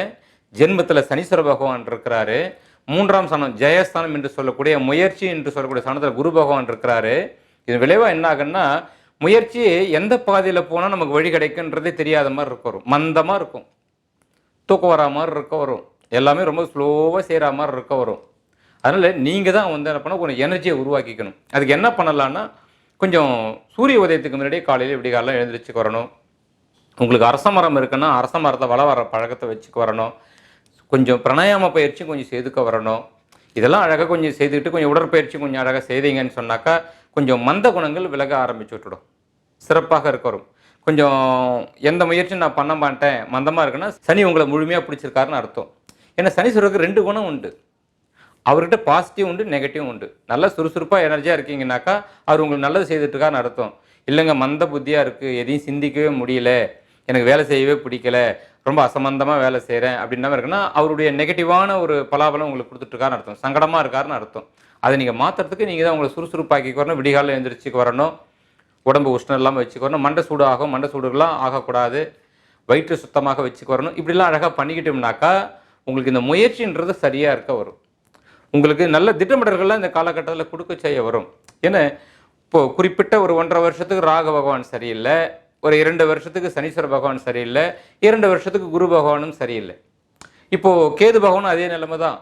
ஜென்மத்தில் சனீஸ்வர பகவான் இருக்கிறாரு. 3ஆம் ஸ்தானம் ஜெயஸ்தானம் என்று சொல்லக்கூடிய முயற்சி என்று சொல்லக்கூடிய ஸ்தானத்தில் குரு பகவான் இருக்கிறாரு. இது விளைவாக என்ன ஆகுன்னா முயற்சி எந்த பாதையில் போனால் நமக்கு வழி கிடைக்குன்றதே தெரியாத மாதிரி இருக்க வரும். மந்தமாக இருக்கும். தூக்கம் வரா மாதிரி இருக்க வரும். எல்லாமே ரொம்ப ஸ்லோவாக செய்கிற மாதிரி இருக்க வரும். அதனால் நீங்கள் தான் வந்து என்ன பண்ணால் கொஞ்சம் எனர்ஜியை உருவாக்கிக்கணும். அதுக்கு என்ன பண்ணலான்னா கொஞ்சம் சூரிய உதயத்துக்கு முன்னாடியே காலையில் இப்படி காலையில் எழுந்திரிச்சுக்கு வரணும். உங்களுக்கு அரச மரம் இருக்குன்னா அரச மரத்தை வர பழக்கத்தை வச்சுக்க வரணும். கொஞ்சம் பிராணாயாம பயிற்சி கொஞ்சம் செய்துக்க வரணும். இதெல்லாம் அழகாக கொஞ்சம் செய்துக்கிட்டு கொஞ்சம் உடற்பயிற்சி கொஞ்சம் அழகாக செய்தீங்கன்னு சொன்னாக்கா கொஞ்சம் மந்த குணங்கள் விலக ஆரம்பிச்சு விட்டுடும். சிறப்பாக இருக்க வரும். கொஞ்சம் எந்த முயற்சியும் நான் பண்ண மாட்டேன் மந்தமாக இருக்குன்னா சனி உங்களை முழுமையாக பிடிச்சிருக்காருன்னு அர்த்தம். ஏன்னா சனீஸ்வரருக்கு 2 குணம் உண்டு. அவர்கிட்ட பாசிட்டிவ் உண்டு, நெகட்டிவ் உண்டு. நல்லா சுறுசுறுப்பாக எனர்ஜியாக இருக்கீங்கன்னாக்கா அவர் உங்களுக்கு நல்லது செய்துட்டுருக்காருன்னு அர்த்தம். இல்லைங்க மந்த புத்தியாக இருக்குது, எதையும் சிந்திக்கவே முடியல, எனக்கு வேலை செய்யவே பிடிக்கல, ரொம்ப அசம்பந்தமாக வேலை செய்கிறேன் அப்படின்னா இருக்குன்னா அவருடைய நெகட்டிவான ஒரு பலாபலம் உங்களுக்கு கொடுத்துட்ருக்காருன்னு அர்த்தம். சங்கடமாக இருக்காருன்னு அர்த்தம். அதை நீங்கள் மாற்றுறதுக்கு நீங்கள் தான் உங்களை சுறுசுறுப்பாக்கிக்கு வரணும். விடிகாலில் எழுந்திரிச்சிக்கு வரணும். உடம்பு உஷ்ணம் இல்லாமல் வச்சுக்க வரணும். மண்டை சூடு ஆகும். மண்டை சூடுகள்லாம் ஆகக்கூடாது. வயிற்று சுத்தமாக வச்சுக்க வரணும். இப்படிலாம் அழகாக பண்ணிக்கிட்டோம்னாக்கா உங்களுக்கு இந்த முயற்சின்றது சரியாக இருக்க வரும். உங்களுக்கு நல்ல திட்டமிடல்கள்லாம் இந்த காலகட்டத்தில் கொடுக்க செய்ய வரும். ஏன்னா இப்போது குறிப்பிட்ட ஒரு 1.5 வருஷத்துக்கு ராகு பகவான் சரியில்லை, ஒரு 2 வருஷத்துக்கு சனீஸ்வர பகவான் சரியில்லை, 2 வருஷத்துக்கு குரு பகவானும் சரியில்லை. இப்போது கேது பகவானும் அதே நிலைமை தான்.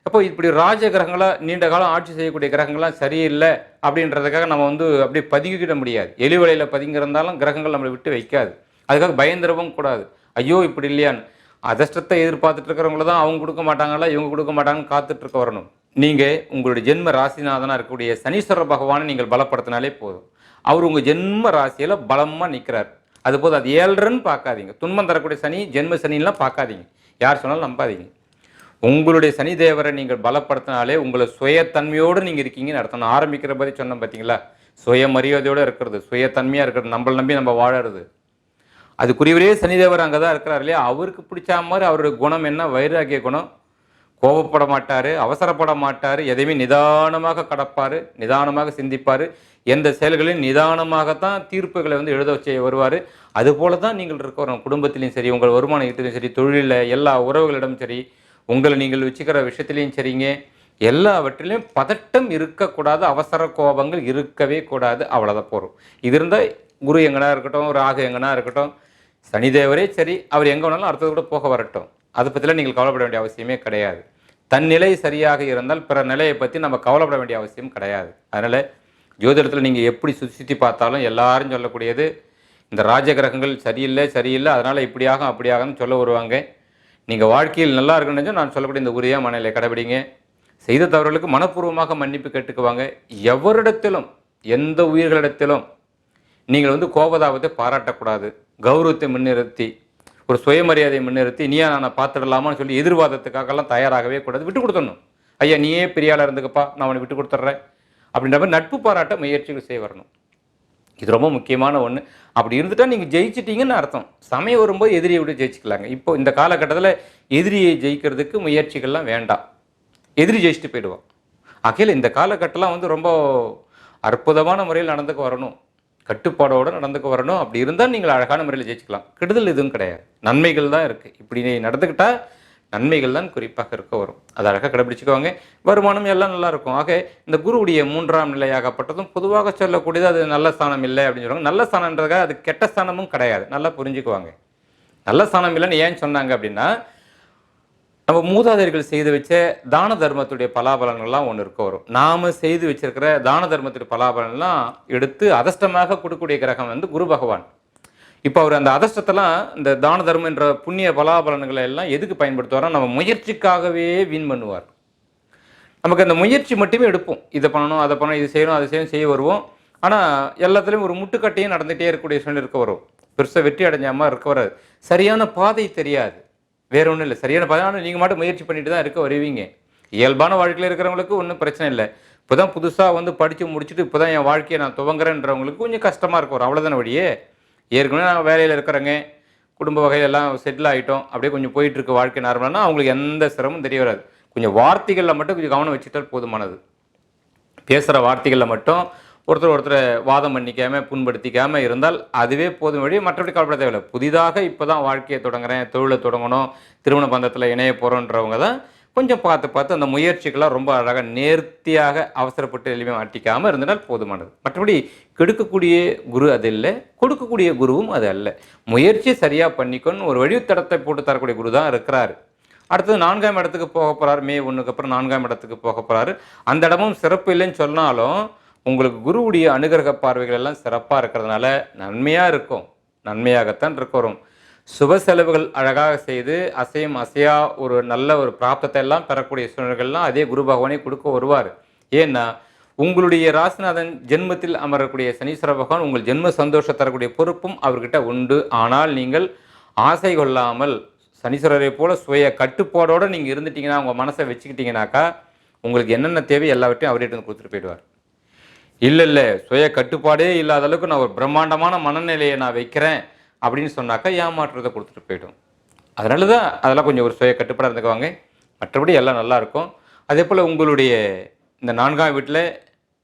அப்போ இப்படி ராஜ கிரகங்களாக நீண்ட காலம் ஆட்சி செய்யக்கூடிய கிரகங்கள்லாம் சரியில்லை அப்படின்றதுக்காக நம்ம வந்து அப்படியே பதுங்கிக்கிட முடியாது. எலிவலையில் பதுங்கிருந்தாலும் கிரகங்கள் நம்மளை விட்டு வைக்காது. அதுக்காக பயந்துடவும் கூடாது. ஐயோ இப்படி இல்லையான்னு. அதிர்ஷ்டத்தை எதிர்பார்த்துட்டு இருக்கிறவங்கள தான் அவங்க கொடுக்க மாட்டாங்களா இவங்க கொடுக்க மாட்டாங்கன்னு காத்துட்ருக்க வரணும். நீங்கள் உங்களுடைய ஜென்ம ராசிநாதனாக இருக்கக்கூடிய சனீஸ்வர பகவானை நீங்கள் பலப்படுத்தினாலே போதும். அவர் உங்கள் ஜென்ம ராசியில் பலமாக நிற்கிறார். அது போதும். அது 7ன்னு பார்க்காதீங்க. துன்பம் தரக்கூடிய சனி ஜென்ம சனின்லாம் பார்க்காதீங்க. யார் சொன்னாலும் நம்பாதீங்க. உங்களுடைய சனி தேவரை நீங்கள் பலப்படுத்தினாலே உங்களை சுயத்தன்மையோடு நீங்கள் இருக்கீங்கன்னு அர்த்தம். நான் ஆரம்பிக்கிற பற்றி சொன்னேன் பார்த்தீங்களா, சுயமரியாதையோடு இருக்கிறது, சுயத்தன்மையாக இருக்கிறது, நம்மளை நம்பி நம்ம வாழறது. அதுக்குரியவரே சனிதேவர் அங்கே தான் இருக்கிறார் இல்லையா. அவருக்கு பிடிச்ச மாதிரி அவருடைய குணம் என்ன, வைராகிய குணம். கோபப்பட மாட்டார், அவசரப்பட மாட்டார், எதையுமே நிதானமாக கடப்பார், நிதானமாக சிந்திப்பார். எந்த செயல்களையும் நிதானமாகத்தான் தீர்ப்புகளை வந்து எழுத வச்சு வருவார். அதுபோல தான் நீங்கள் இருக்கிறோம். குடும்பத்திலையும் சரி, உங்கள் வருமான ஈட்டிலையும் சரி, தொழிலில் எல்லா உறவுகளிடம் சரி, உங்களை நீங்கள் வச்சுக்கிற விஷயத்துலையும் சரிங்க, எல்லாவற்றிலையும் பதட்டம் இருக்கக்கூடாது, அவசர கோபங்கள் இருக்கவே கூடாது. அவ்வளோதான் போகிறோம். இது இருந்தால் குரு எங்கன்னா இருக்கட்டும், ராகு எங்கன்னா இருக்கட்டும், சனிதேவரே சரி, அவர் எங்கே வேணாலும் அடுத்தது கூட போக வரட்டும். அதை பற்றிலாம் நீங்கள் கவலைப்பட வேண்டிய அவசியமே கிடையாது. தன் நிலை சரியாக இருந்தால் பிற நிலையை பற்றி நம்ம கவலைப்பட வேண்டிய அவசியம் கிடையாது. அதனால் ஜோதிடத்தில் நீங்கள் எப்படி சுற்றி பார்த்தாலும் எல்லாரும் சொல்லக்கூடியது இந்த ராஜகிரகங்கள் சரியில்லை சரியில்லை அதனால் இப்படியாகும் அப்படியாகன்னு சொல்ல வருவாங்க. நீங்கள் வாழ்க்கையில் நல்லா இருக்குன்னு நான் சொல்லக்கூடிய இந்த உரிய மனநிலை கடைபிடிங்க. செய்த தவறுகளுக்கு மனப்பூர்வமாக மன்னிப்பு கேட்டுக்குவாங்க. எவரிடத்திலும் எந்த உயிர்களிடத்திலும் நீங்கள் வந்து கோபதாபத்தை பாராட்டக்கூடாது. கௌரவத்தை முன்னிறுத்தி ஒரு சுயமரியாதையை முன்னிறுத்தி நீயா நான் பார்த்துடலாமான்னு சொல்லி எதிர்வாதத்துக்காகலாம் தயாராகவே கூடாது. விட்டு கொடுத்துடணும். ஐயா நீயே பெரியாளாக இருந்துக்கப்பா, நான் அவனை விட்டு கொடுத்துட்றேன் அப்படின்ற மாதிரி நட்பு பாராட்ட முயற்சிகள் செய்ய வரணும். இது ரொம்ப முக்கியமான ஒன்று. அப்படி இருந்துட்டால் நீங்கள் ஜெயிச்சிட்டிங்கன்னு அர்த்தம். சமயம் வரும்போது எதிரியை விட்டு ஜெயிச்சுக்கலாங்க. இப்போ இந்த காலகட்டத்தில் எதிரியை ஜெயிக்கிறதுக்கு முயற்சிகள்லாம் வேண்டாம். எதிரி ஜெயிச்சுட்டு போயிடுவோம். ஆகையில் இந்த காலகட்டம்லாம் வந்து ரொம்ப அற்புதமான முறையில் நடந்துக்க வரணும், கட்டுப்பாடோடு நடந்துக்க வரணும். அப்படி இருந்தால் நீங்கள் அழகான முறையில் ஜெயிச்சுக்கலாம். கெடுதல் எதுவும் கிடையாது, நன்மைகள் தான் இருக்குது. இப்படி நடந்துக்கிட்டால் நன்மைகள் தான் குறிப்பாக இருக்க வரும். அதை அழகாக கடைபிடிச்சிக்குவாங்க. வருமானம் எல்லாம் நல்லா இருக்கும். ஆக இந்த குருவுடைய 3ஆம் நிலையாகப்பட்டதும் பொதுவாக சொல்லக்கூடியது அது நல்ல ஸ்தானம் இல்லை அப்படின்னு சொல்லுவாங்க. நல்ல ஸ்தானன்றதுக்காக அது கெட்ட ஸ்தானமும் கிடையாது. நல்லா புரிஞ்சுக்குவாங்க. நல்ல ஸ்தானம் இல்லைன்னு ஏன் சொன்னாங்க அப்படின்னா நம்ம மூதாதையர்கள் செய்து வச்ச தான தர்மத்துடைய பலாபலன்கள்லாம் ஒன்று இருக்க வரும். நாம செய்து வச்சிருக்கிற தான தர்மத்துடைய பலாபலன்லாம் எடுத்து அதிர்ஷ்டமாக கொடுக்கக்கூடிய கிரகம் வந்து குரு பகவான். இப்போ அவர் அந்த அதிர்ஷ்டத்தெல்லாம் இந்த தான தர்மம் என்ற புண்ணிய பலாபலன்களை எல்லாம் எதுக்கு பயன்படுத்துவாரோ, நம்ம முயற்சிக்காகவே வீண் பண்ணுவார். நமக்கு அந்த முயற்சி மட்டுமே எடுப்போம். இதை பண்ணணும், அதை பண்ணணும், இது செய்யணும், அதை செய்யணும், செய்ய வருவோம். ஆனால் எல்லாத்துலேயும் ஒரு முட்டுக்கட்டையும் நடந்துகிட்டே இருக்கக்கூடிய சூழ்நிலை இருக்க வரும். பெருசாக வெற்றி அடைஞ்சாமல் இருக்க வராது. சரியான பாதை தெரியாது. வேற ஒன்றும் இல்லை, சரியான பாதை. ஆனால் நீங்கள் மட்டும் முயற்சி பண்ணிட்டு தான் இருக்க வருவீங்க. இயல்பான வாழ்க்கையில் இருக்கிறவங்களுக்கு ஒன்றும் பிரச்சனை இல்லை. இப்போ தான் புதுசாக வந்து படித்து முடிச்சுட்டு இப்போ தான் என் வாழ்க்கையை நான் துவங்குறேன்றவங்களுக்கு கொஞ்சம் கஷ்டமாக இருக்கும். அவ்வளோதான வழியே. ஏற்கனவே நான் வேலையில் இருக்கிறேங்க, குடும்ப வகையிலெல்லாம் செட்டில் ஆகிட்டோம், அப்படியே கொஞ்சம் போயிட்டுருக்கு வாழ்க்கை நார்மலானா அவங்களுக்கு எந்த சிரமமும் தெரிய வராது. கொஞ்சம் வார்த்தைகளில் மட்டும் கொஞ்சம் கவனம் வச்சுட்டால் போதுமானது. பேசுகிற வார்த்தைகளில் மட்டும் ஒருத்தரை வாதம் பண்ணிக்காமல் புண்படுத்திக்காமல் இருந்தால் அதுவே போதும் வழி. மற்றபடி கவலைப்பட தேவையில்லை. புதிதாக இப்போ தான் வாழ்க்கையை தொடங்குறேன், தொழிலை தொடங்கணும், திருமண பந்தத்தில் இணைய போகிறோன்றவங்க தான் கொஞ்சம் பார்த்து அந்த முயற்சிகளாக ரொம்ப அழகாக நேர்த்தியாக அவசரப்பட்டு எதுவுமே மாட்டிக்காமல் இருந்தனால் போதுமானது. மற்றபடி கெடுக்கக்கூடிய குரு அது இல்லை, கொடுக்கக்கூடிய குருவும் அது அல்ல. முயற்சி சரியாக பண்ணிக்கொண்டு ஒரு வழித்தடத்தை போட்டு தரக்கூடிய குரு தான் இருக்கிறாரு. அடுத்தது 4ஆம் இடத்துக்கு போக போகிறாரு. மே 1க்கு அப்புறம் 4ஆம் இடத்துக்கு போக போகிறாரு. அந்த இடமும் சிறப்பு இல்லைன்னு சொன்னாலும் உங்களுக்கு குருவுடைய அனுகிரக பார்வைகள் எல்லாம் சிறப்பாக இருக்கிறதுனால நன்மையாக இருக்கும். நன்மையாகத்தான் இருக்கிறோம். சுப செலவுகள் அழகாக செய்து அசையா ஒரு நல்ல ஒரு பிராப்தத்தை எல்லாம் பெறக்கூடிய சூழ்நிலைகள்லாம் அதே குரு பகவானே கொடுக்க வருவார். ஏன்னா உங்களுடைய ராசிநாதன் ஜென்மத்தில் அமரக்கூடிய சனீஸ்வர பகவான் உங்கள் ஜென்ம சந்தோஷம் தரக்கூடிய பொறுப்பும் அவர்கிட்ட உண்டு. ஆனால் நீங்கள் ஆசை கொள்ளாமல் சனீஸ்வரரை போல சுய கட்டுப்பாடோடு நீங்கள் இருந்துட்டீங்கன்னா, உங்கள் மனசை வச்சுக்கிட்டீங்கன்னாக்கா உங்களுக்கு என்னென்ன தேவை எல்லாவற்றையும் அவர்கிட்ட கொடுத்துட்டு போயிடுவார். இல்லை சுய கட்டுப்பாடே இல்லாத அளவுக்கு நான் ஒரு பிரம்மாண்டமான மனநிலையை நான் வைக்கிறேன் அப்படின்னு சொன்னாக்கா ஏமாற்றத்தை கொடுத்துட்டு போய்டும். அதனால தான் அதெல்லாம் கொஞ்சம் ஒரு சுய கட்டுப்பாடாக இருந்துக்குவாங்க. மற்றபடி எல்லாம் நல்லாயிருக்கும். அதே போல் உங்களுடைய இந்த 4ஆம் வீட்டில்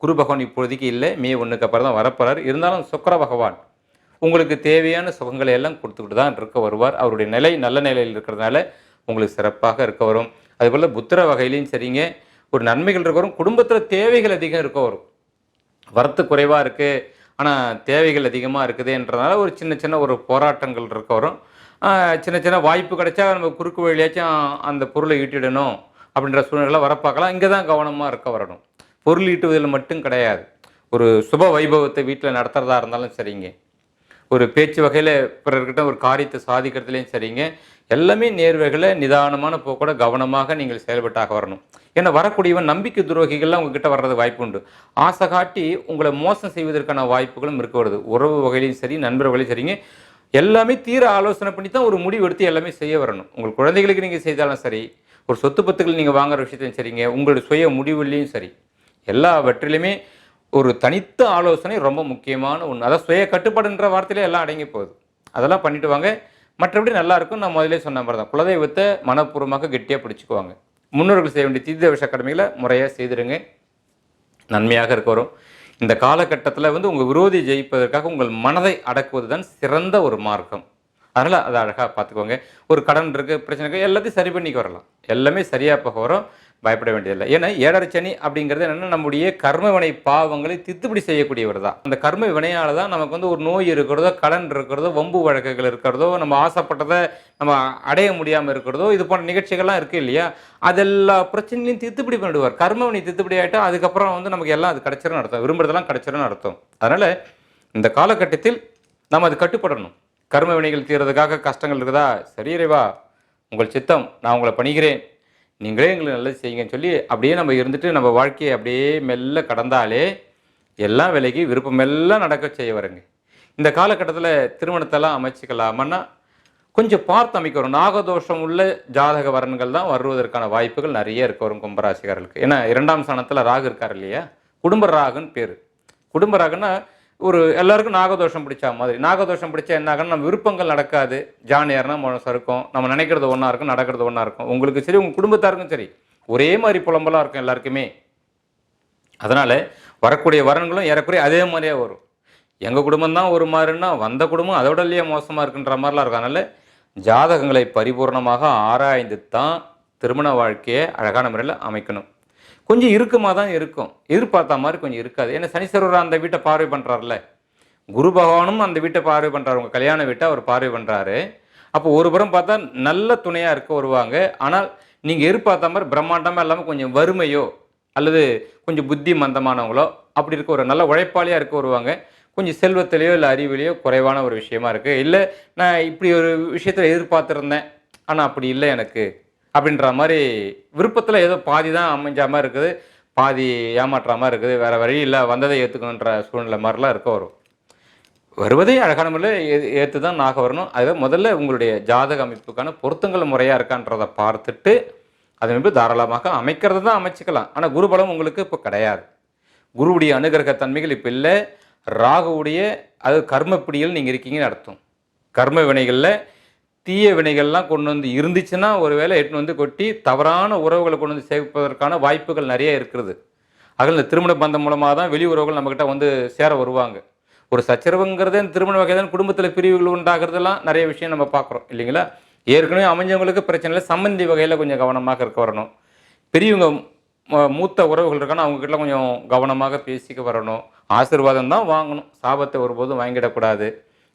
குரு பகவான் இப்பொழுதைக்கு இல்லை, மே 1க்கு அப்புறம் தான் வரப்போகிறார். இருந்தாலும் சுக்கிர பகவான் உங்களுக்கு தேவையான சுகங்களை எல்லாம் கொடுத்துக்கிட்டு தான் இருக்க வருவார். அவருடைய நிலை நல்ல நிலையில் இருக்கிறதுனால உங்களுக்கு சிறப்பாக இருக்க வரும். அதுபோல் புத்திர வகையிலையும் சரிங்க, ஒரு நன்மைகள் இருக்க வரும். குடும்பத்தில் தேவைகள் அதிகம் இருக்க வரும். வரத்து குறைவாக இருக்குது, ஆனால் தேவைகள் அதிகமாக இருக்குதுன்றதுனால ஒரு சின்ன ஒரு போராட்டங்கள் இருக்க வரும். சின்ன வாய்ப்பு கிடைச்சா நம்ம குறுக்கு வழியாச்சும் அந்த பொருளை ஈட்டிடணும் அப்படின்ற சூழ்நிலை வர பார்க்கலாம். இங்கே தான் கவனமாக இருக்க வரணும். பொருள் ஈட்டுவதில் மட்டும் கிடையாது, ஒரு சுப வைபவத்தை வீட்டில் நடத்துகிறதா இருந்தாலும் சரிங்க, ஒரு பேச்சு வகையில் பிறர்கிட்ட ஒரு காரியத்தை சாதிக்கிறதுலேயும் சரிங்க, எல்லாமே நேர்வகையில் நிதானமான போக்கோட கவனமாக நீங்கள் செயல்பட்டாக வரணும். ஏன்னா வரக்கூடியவன் நம்பிக்கை துரோகிகள்லாம் உங்ககிட்ட வர்றது வாய்ப்பு உண்டு. ஆசை காட்டி உங்களை மோசம் செய்வதற்கான வாய்ப்புகளும் இருக்க வருது. உறவு வகையிலையும் சரி, நண்பர் வகையிலும் சரிங்க, எல்லாமே தீர ஆலோசனை பண்ணி தான் ஒரு முடிவு எடுத்து எல்லாமே செய்ய வரணும். உங்கள் குழந்தைகளுக்கு நீங்கள் செய்தாலும் சரி, ஒரு சொத்து பத்துக்கள் நீங்கள் வாங்குற விஷயத்தையும் சரிங்க, உங்களுடைய சுய முடிவுலையும் சரி, எல்லாவற்றிலுமே ஒரு தனித்த ஆலோசனை ரொம்ப முக்கியமான ஒன்று. அதான் சுய கட்டுப்பாடுன்ற வார்த்தையிலே எல்லாம் அடங்கி போகுது. அதெல்லாம் பண்ணிட்டு வாங்க. மற்றபடி நல்லாயிருக்கும். நான் முதலே சொன்ன மாதிரி தான், குலதெய்வத்தை மனப்பூர்வமாக கெட்டியாக பிடிச்சிக்குவாங்க. முன்னோர்கள் செய்ய வேண்டிய தீர்த்த விஷ கடமைகளை முறையாக செய்திருங்க, நன்மையாக இருக்க வரும். இந்த காலகட்டத்தில் வந்து உங்கள் விரோதி ஜெயிப்பதற்காக உங்கள் மனதை அடக்குவது தான் சிறந்த ஒரு மார்க்கம். அதனால் அதை அழகாக பார்த்துக்கோங்க. ஒரு கடன் இருக்குது, பிரச்சனை இருக்குது, எல்லாத்தையும் சரி பண்ணிக்க வரலாம். எல்லாமே சரியாக போக வரும், பயப்பட வேண்டியதில்லை. ஏன்னா 7.5 சனி அப்படிங்கிறது என்னென்னா நம்முடைய கர்ம வினை பாவங்களை தித்துப்படி செய்யக்கூடியவர் தான். அந்த கர்ம வினையால் தான் நமக்கு வந்து ஒரு நோய் இருக்கிறதோ, கடன் இருக்கிறதோ, வம்பு வழக்குகள் இருக்கிறதோ, நம்ம ஆசைப்பட்டதை நம்ம அடைய முடியாமல் இருக்கிறதோ, இது போன்ற நிகழ்ச்சிகள்லாம் இருக்குது இல்லையா, அதெல்லா பிரச்சனையும் தித்துப்படி பண்ணிடுவார். கர்ம வினை தித்துப்படி ஆகிட்டால் அதுக்கப்புறம் வந்து நமக்கு எல்லாம் அது கிடச்சிருன்னு அர்த்தம், விரும்புறதெல்லாம் கிடச்சிருன்னு அர்த்தம். அதனால் இந்த காலகட்டத்தில் நம்ம அது கட்டுப்படணும். கர்ம வினைகள் தீர்றதுக்காக கஷ்டங்கள் இருக்குதா, சரி இறைவா உங்கள் சித்தம், நான் உங்களை பணிகிறேன், நீங்களே எங்களுக்கு நல்லது செய்யுங்கன்னு சொல்லி அப்படியே நம்ம இருந்துட்டு நம்ம வாழ்க்கையை அப்படியே மெல்ல கடந்தாலே எல்லாம் விலகி விருப்பமெல்லாம் நடக்க செய்ய வருங்க. இந்த காலகட்டத்தில் திருமணத்தெல்லாம் அமைச்சிக்கலாமன்னா கொஞ்சம் பார்த்து அமைக்க வரும். நாகதோஷம் உள்ள ஜாதக வரன்கள் தான் வருவதற்கான வாய்ப்புகள் நிறைய இருக்க வரும் கும்பராசிக்காரர்களுக்கு. ஏன்னா 2ஆம் ஸ்தானத்தில் ராகு இருக்கார் இல்லையா, குடும்ப ராகுன்னு பேர். குடும்ப ராகுன்னா ஒரு எல்லாருக்கும் நாகதோஷம் பிடிச்சா மாதிரி. நாகதோஷம் பிடிச்சா என்ன ஆகுன்னு, நம்ம விருப்பங்கள் நடக்காது, ஜானியார்னா மனசு இருக்கும், நம்ம நினைக்கிறது ஒன்றா இருக்கும், நடக்கிறது ஒன்றா இருக்கும். உங்களுக்கு சரி, உங்கள் குடும்பத்தாருக்கும் சரி, ஒரே மாதிரி புலம்பலாக இருக்கும் எல்லாருக்குமே. அதனால் வரக்கூடிய வரன்களும் ஏறக்குறைய அதே மாதிரியே வரும். எங்கள் குடும்பம் தான் ஒரு மாதிரின்னா வந்த குடும்பம் அதோட இல்லையே மோசமாக இருக்குன்ற மாதிரிலாம் இருக்கும். அதனால் ஜாதகங்களை பரிபூர்ணமாக ஆராய்ந்து தான் திருமண வாழ்க்கையை அழகான முறையில் அமைக்கணும். கொஞ்சம் இறுக்கமாக தான் இருக்கும், எதிர்பார்த்த மாதிரி கொஞ்சம் இருக்காது. ஏன்னா சனீஸ்வரர் அந்த வீட்டை பார்வை பண்ணுறாருல, குரு பகவானும் அந்த வீட்டை பார்வை பண்ணுறாரு, உங்கள் கல்யாண வீட்டை அவர் பார்வை பண்ணுறாரு. அப்போ ஒரு புறம் பார்த்தா நல்ல துணையாக இருக்க வருவாங்க. ஆனால் நீங்கள் எதிர்பார்த்த மாதிரி பிரம்மாண்டமாக இல்லாமல் கொஞ்சம் வறுமையோ அல்லது கொஞ்சம் புத்தி மந்தமானவங்களோ அப்படி இருக்க ஒரு நல்ல உழைப்பாளியாக இருக்க வருவாங்க. கொஞ்சம் செல்வத்திலேயோ இல்லை அறிவிலேயோ குறைவான ஒரு விஷயமா இருக்குது. இல்லை நான் இப்படி ஒரு விஷயத்தில் எதிர்பார்த்துருந்தேன் ஆனால் அப்படி இல்லை எனக்கு அப்படின்ற மாதிரி விருப்பத்தில் ஏதோ பாதி தான் அமைஞ்ச மாதிரி இருக்குது, பாதி ஏமாற்ற மாதிரி இருக்குது, வேறு வழி இல்லை வந்ததை ஏற்றுக்கணுன்ற சூழ்நிலை மாதிரிலாம் இருக்க வரும். வருவதே அழகான முறையில் ஏற்று தான் நாக வரணும். அதை முதல்ல உங்களுடைய ஜாதக அமைப்புக்கான பொருத்தங்கள் முறையாக இருக்கான்றதை பார்த்துட்டு அதன் மீது தாராளமாக அமைக்கிறது தான் அமைச்சிக்கலாம். ஆனால் குருபலம் உங்களுக்கு இப்போ கிடையாது. குருவுடைய அனுகிரக தன்மைகள் இப்போ இல்லை. ராகுவுடைய அது கர்மப்பிடியில் நீங்கள் இருக்கீங்கன்னு அர்த்தம். கர்ம வினைகளில் தீய வினைகள்லாம் கொண்டு வந்து இருந்துச்சுன்னா ஒரு வேளை எட்டுன்னு வந்து கொட்டி தவறான உறவுகளை கொண்டு வந்து சேர்ப்பதற்கான வாய்ப்புகள் நிறைய இருக்கிறது. அதில் இந்த திருமண பந்தம் மூலமாக தான் வெளி உறவுகள் நம்மக்கிட்ட வந்து சேர வருவாங்க. ஒரு சச்சரவுங்கிறதே திருமண வகை தான் குடும்பத்தில் பிரிவுகள் உண்டாகிறதெல்லாம் நிறைய விஷயம் நம்ம பார்க்குறோம் இல்லைங்களா? ஏற்கனவே அமைஞ்சவங்களுக்கு பிரச்சனை இல்லை, சம்மந்தி வகையில் கொஞ்சம் கவனமாக இருக்க வரணும். பெரியவங்க மூத்த உறவுகள் இருக்கானா அவங்ககிட்ட கொஞ்சம் கவனமாக பேசிக்க வரணும். ஆசீர்வாதம் தான் வாங்கணும், சாபத்தை ஒருபோதும் வாங்கிடக்கூடாது.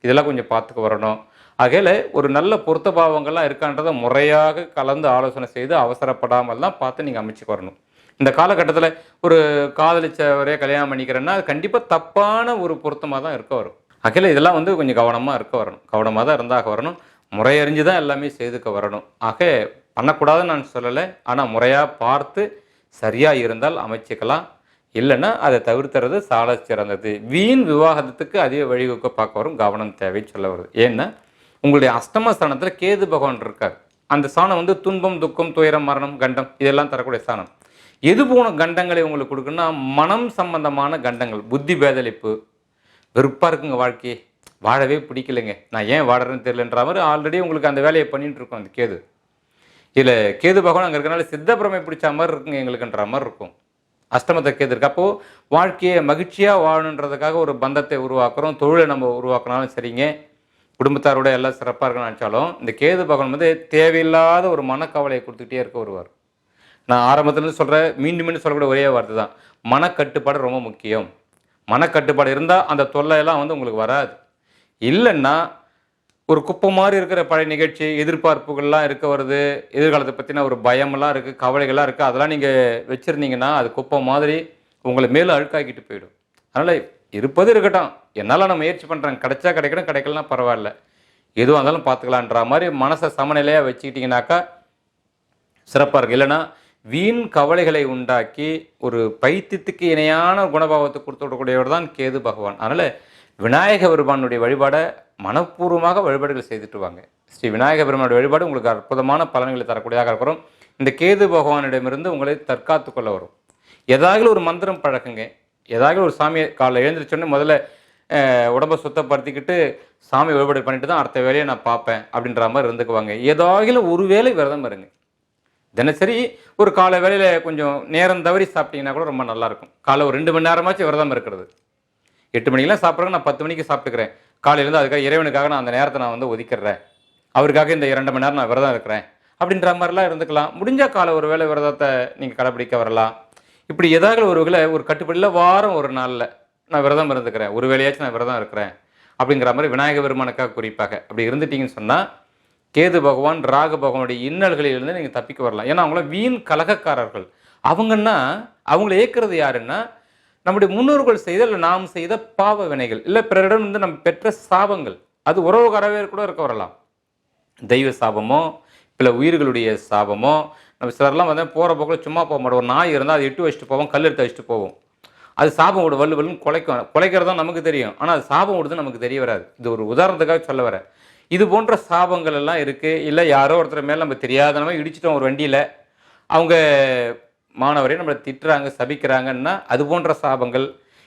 இதெல்லாம் கொஞ்சம் பார்த்துக்க வரணும். ஆகையில் ஒரு நல்ல பொருத்த பாவங்கள்லாம் இருக்கான்றதை முறையாக கலந்து ஆலோசனை செய்து அவசரப்படாமல் தான் பார்த்து நீங்கள் அமைச்சுக்கு வரணும். இந்த காலகட்டத்தில் ஒரு காதலிச்சவரே கல்யாணம் பண்ணிக்கிறேன்னா அது கண்டிப்பாக தப்பான ஒரு பொருத்தமாக தான் இருக்க வரும். ஆகையில் இதெல்லாம் வந்து கொஞ்சம் கவனமாக இருக்க வரணும், கவனமாக தான் இருந்தாக வரணும். முறையறிஞ்சு தான் எல்லாமே செய்துக்க வரணும். ஆக பண்ணக்கூடாதுன்னு நான் சொல்லலை, ஆனால் முறையாக பார்த்து சரியாக இருந்தால் அமைச்சிக்கலாம். இல்லைன்னா அதை தவிர்த்துறது சால சிறந்தது. வீண் விவாகத்துக்கு அதிக வழிவகுக்க பார்க்க வரும், கவனம் தேவை சொல்ல வருது. ஏன்னா உங்களுடைய அஷ்டம ஸ்தானத்தில் கேது பகவான் இருக்கார். அந்த ஸ்தானம் வந்து துன்பம், துக்கம், துயரம், மரணம், கண்டம் இதெல்லாம் தரக்கூடிய ஸ்தானம். எது போன கண்டங்களை உங்களுக்கு கொடுக்குன்னா மனம் சம்பந்தமான கண்டங்கள், புத்தி பேதளிப்பு, வெறுப்பாக இருக்குங்க வாழ்க்கையே, வாழவே பிடிக்கலைங்க, நான் ஏன் வாடுறேன்னு தெரியலன்ற மாதிரி ஆல்ரெடி உங்களுக்கு அந்த வேலையை பண்ணிட்டு இருக்கோம் அந்த கேது. இதில் கேது பகவான் அங்கே இருக்கிறனால சித்தப்பிரமை பிடிச்ச மாதிரி இருக்குங்க எங்களுக்குன்ற மாதிரி இருக்கும். அஷ்டமத்தை கேது இருக்கு. அப்போது வாழ்க்கையை மகிழ்ச்சியாக வாழணுன்றதுக்காக ஒரு பந்தத்தை உருவாக்குறோம், தொழிலை நம்ம உருவாக்கினாலும் சரிங்க, குடும்பத்தாரோட எல்லாம் சிறப்பாக இருக்கணும்னு நினச்சாலும் இந்த கேது பகவான் வந்து தேவையில்லாத ஒரு மனக்கவலையை கொடுத்துக்கிட்டே இருக்க வருவார். நான் ஆரம்பத்துலேருந்து சொல்கிறேன், மீண்டும் மீண்டும் சொல்லக்கூடிய ஒரே வார்த்தை தான், மனக்கட்டுப்பாடு ரொம்ப முக்கியம். மனக்கட்டுப்பாடு இருந்தால் அந்த தொல்லையெல்லாம் வந்து உங்களுக்கு வராது. இல்லைன்னா ஒரு குப்பை மாதிரி இருக்கிற பழைய நிகழ்ச்சி, எதிர்பார்ப்புகள்லாம் இருக்க வருது, எதிர்காலத்தை பற்றின ஒரு பயமெல்லாம் இருக்குது, கவலைகள்லாம் இருக்குது, அதெல்லாம் நீங்கள் வச்சுருந்தீங்கன்னா அது குப்பை மாதிரி உங்களை மேலும் அழுக்காக்கிட்டு போயிடும். அதனால் இருப்பது இருக்கட்டும், என்னால் நான் முயற்சி பண்ணுறேன், கிடைச்சா கிடைக்கணும், கிடைக்கலாம் பரவாயில்ல, எதுவாக இருந்தாலும் பார்த்துக்கலான்ற மாதிரி மனசை சமநிலையாக வச்சுக்கிட்டிங்கனாக்கா சிறப்பாக இருக்குது. இல்லைன்னா வீண் கவலைகளை உண்டாக்கி ஒரு பைத்தியத்துக்கு இணையான குணபாவத்தை கொடுத்து விடக்கூடியவர் தான் கேது பகவான். அதனால் விநாயக பெருமானுடைய வழிபாடை மனப்பூர்வமாக வழிபாடுகள் செய்துட்டு வாங்க. ஸ்ரீ விநாயக பெருமானுடைய வழிபாடு உங்களுக்கு அற்புதமான பலன்களை தரக்கூடியதாக இருக்கிறோம். இந்த கேது பகவானிடமிருந்து உங்களை தற்காத்து கொள்ள வரும். ஏதாவது ஒரு மந்திரம் பழக்குங்க. ஏதாவது ஒரு சாமியை காலைல எழுந்திரிச்சோன்னே முதல்ல உடம்பை சுத்தப்படுத்திக்கிட்டு சாமி வழிபாடு பண்ணிட்டு தான் அடுத்த வேலையை நான் பார்ப்பேன் அப்படின்ற மாதிரி இருந்துக்குவாங்க. ஏதாவது ஒரு வேளை விரதம் இருங்க. தினசரி ஒரு காலை வேலையில் கொஞ்சம் நேரம் தவறி சாப்பிட்டீங்கன்னா கூட ரொம்ப நல்லாயிருக்கும். காலை ஒரு 2 மணி நேரமாச்சும் விரதம் இருக்கிறது. 8 மணிக்கெலாம் சாப்பிட்றேன், நான் 10 மணிக்கு சாப்பிட்டுக்கிறேன். காலையிலேருந்து அதுக்காக இறைவனுக்காக நான் அந்த நேரத்தை நான் வந்து ஒதுக்கிடுறேன், அவருக்காக இந்த 2 மணி நேரம் நான் விரதம் இருக்கிறேன் அப்படின்ற மாதிரிலாம் இருந்துக்கலாம். முடிஞ்சால் காலை ஒரு வேளை விரதத்தை நீங்கள் கடைப்பிடிக்க வரலாம். இப்படி ஏதாவது ஒரு வேளை ஒரு கட்டுப்படியில் வாரம் ஒரு நாளில் நான் விரதம் இருந்துக்கிறேன், ஒரு வேலையாச்சும் நான் விரதம் இருக்கிறேன் அப்படிங்கிற மாதிரி விநாயக பெருமானுக்காக குறிப்பாக அப்படி இருந்துட்டிங்கன்னு சொன்னால் கேது பகவான் ராகு பகவானுடைய இன்னல்களிலிருந்து நீங்கள் தப்பிக்க வரலாம். ஏன்னா அவங்களாம் வீண் கலகக்காரர்கள். அவங்கன்னா அவங்கள ஏற்கிறது யாருன்னா நம்முடைய முன்னோர்கள் செய்த இல்லை நாம் செய்த பாவ வினைகள், இல்லை பிறரிடம் வந்து நம்ம பெற்ற சாபங்கள். அது உறவுக்காரவே கூட இருக்க வரலாம். தெய்வ சாபமோ இல்லை உயிர்களுடைய சாபமோ. நம்ம சிலர்லாம் வந்து போகிற போக்கில் சும்மா போக மாட்டோம். ஒரு நாய் இருந்தால் அதை இட்டு வச்சுட்டு போவோம், கல் எடுத்து வச்சுட்டு போவோம். அது சாபம் விடு வல்லு வல்லுன்னு குலைக்கிறது தான் நமக்கு தெரியும், ஆனால் அது சாபம் விடுது நமக்கு தெரிய வராது. இது ஒரு உதாரணத்துக்காக சொல்ல வரேன். இது போன்ற சாபங்கள் எல்லாம் இருக்குது. இல்லை யாரோ ஒருத்தர் மேலே நம்ம தெரியாத நம்ம இடிச்சிட்டோம் ஒரு வண்டியில், அவங்க மாணவரே நம்மளை திட்டுறாங்க சபிக்கிறாங்கன்னா அது போன்ற சாபங்கள்.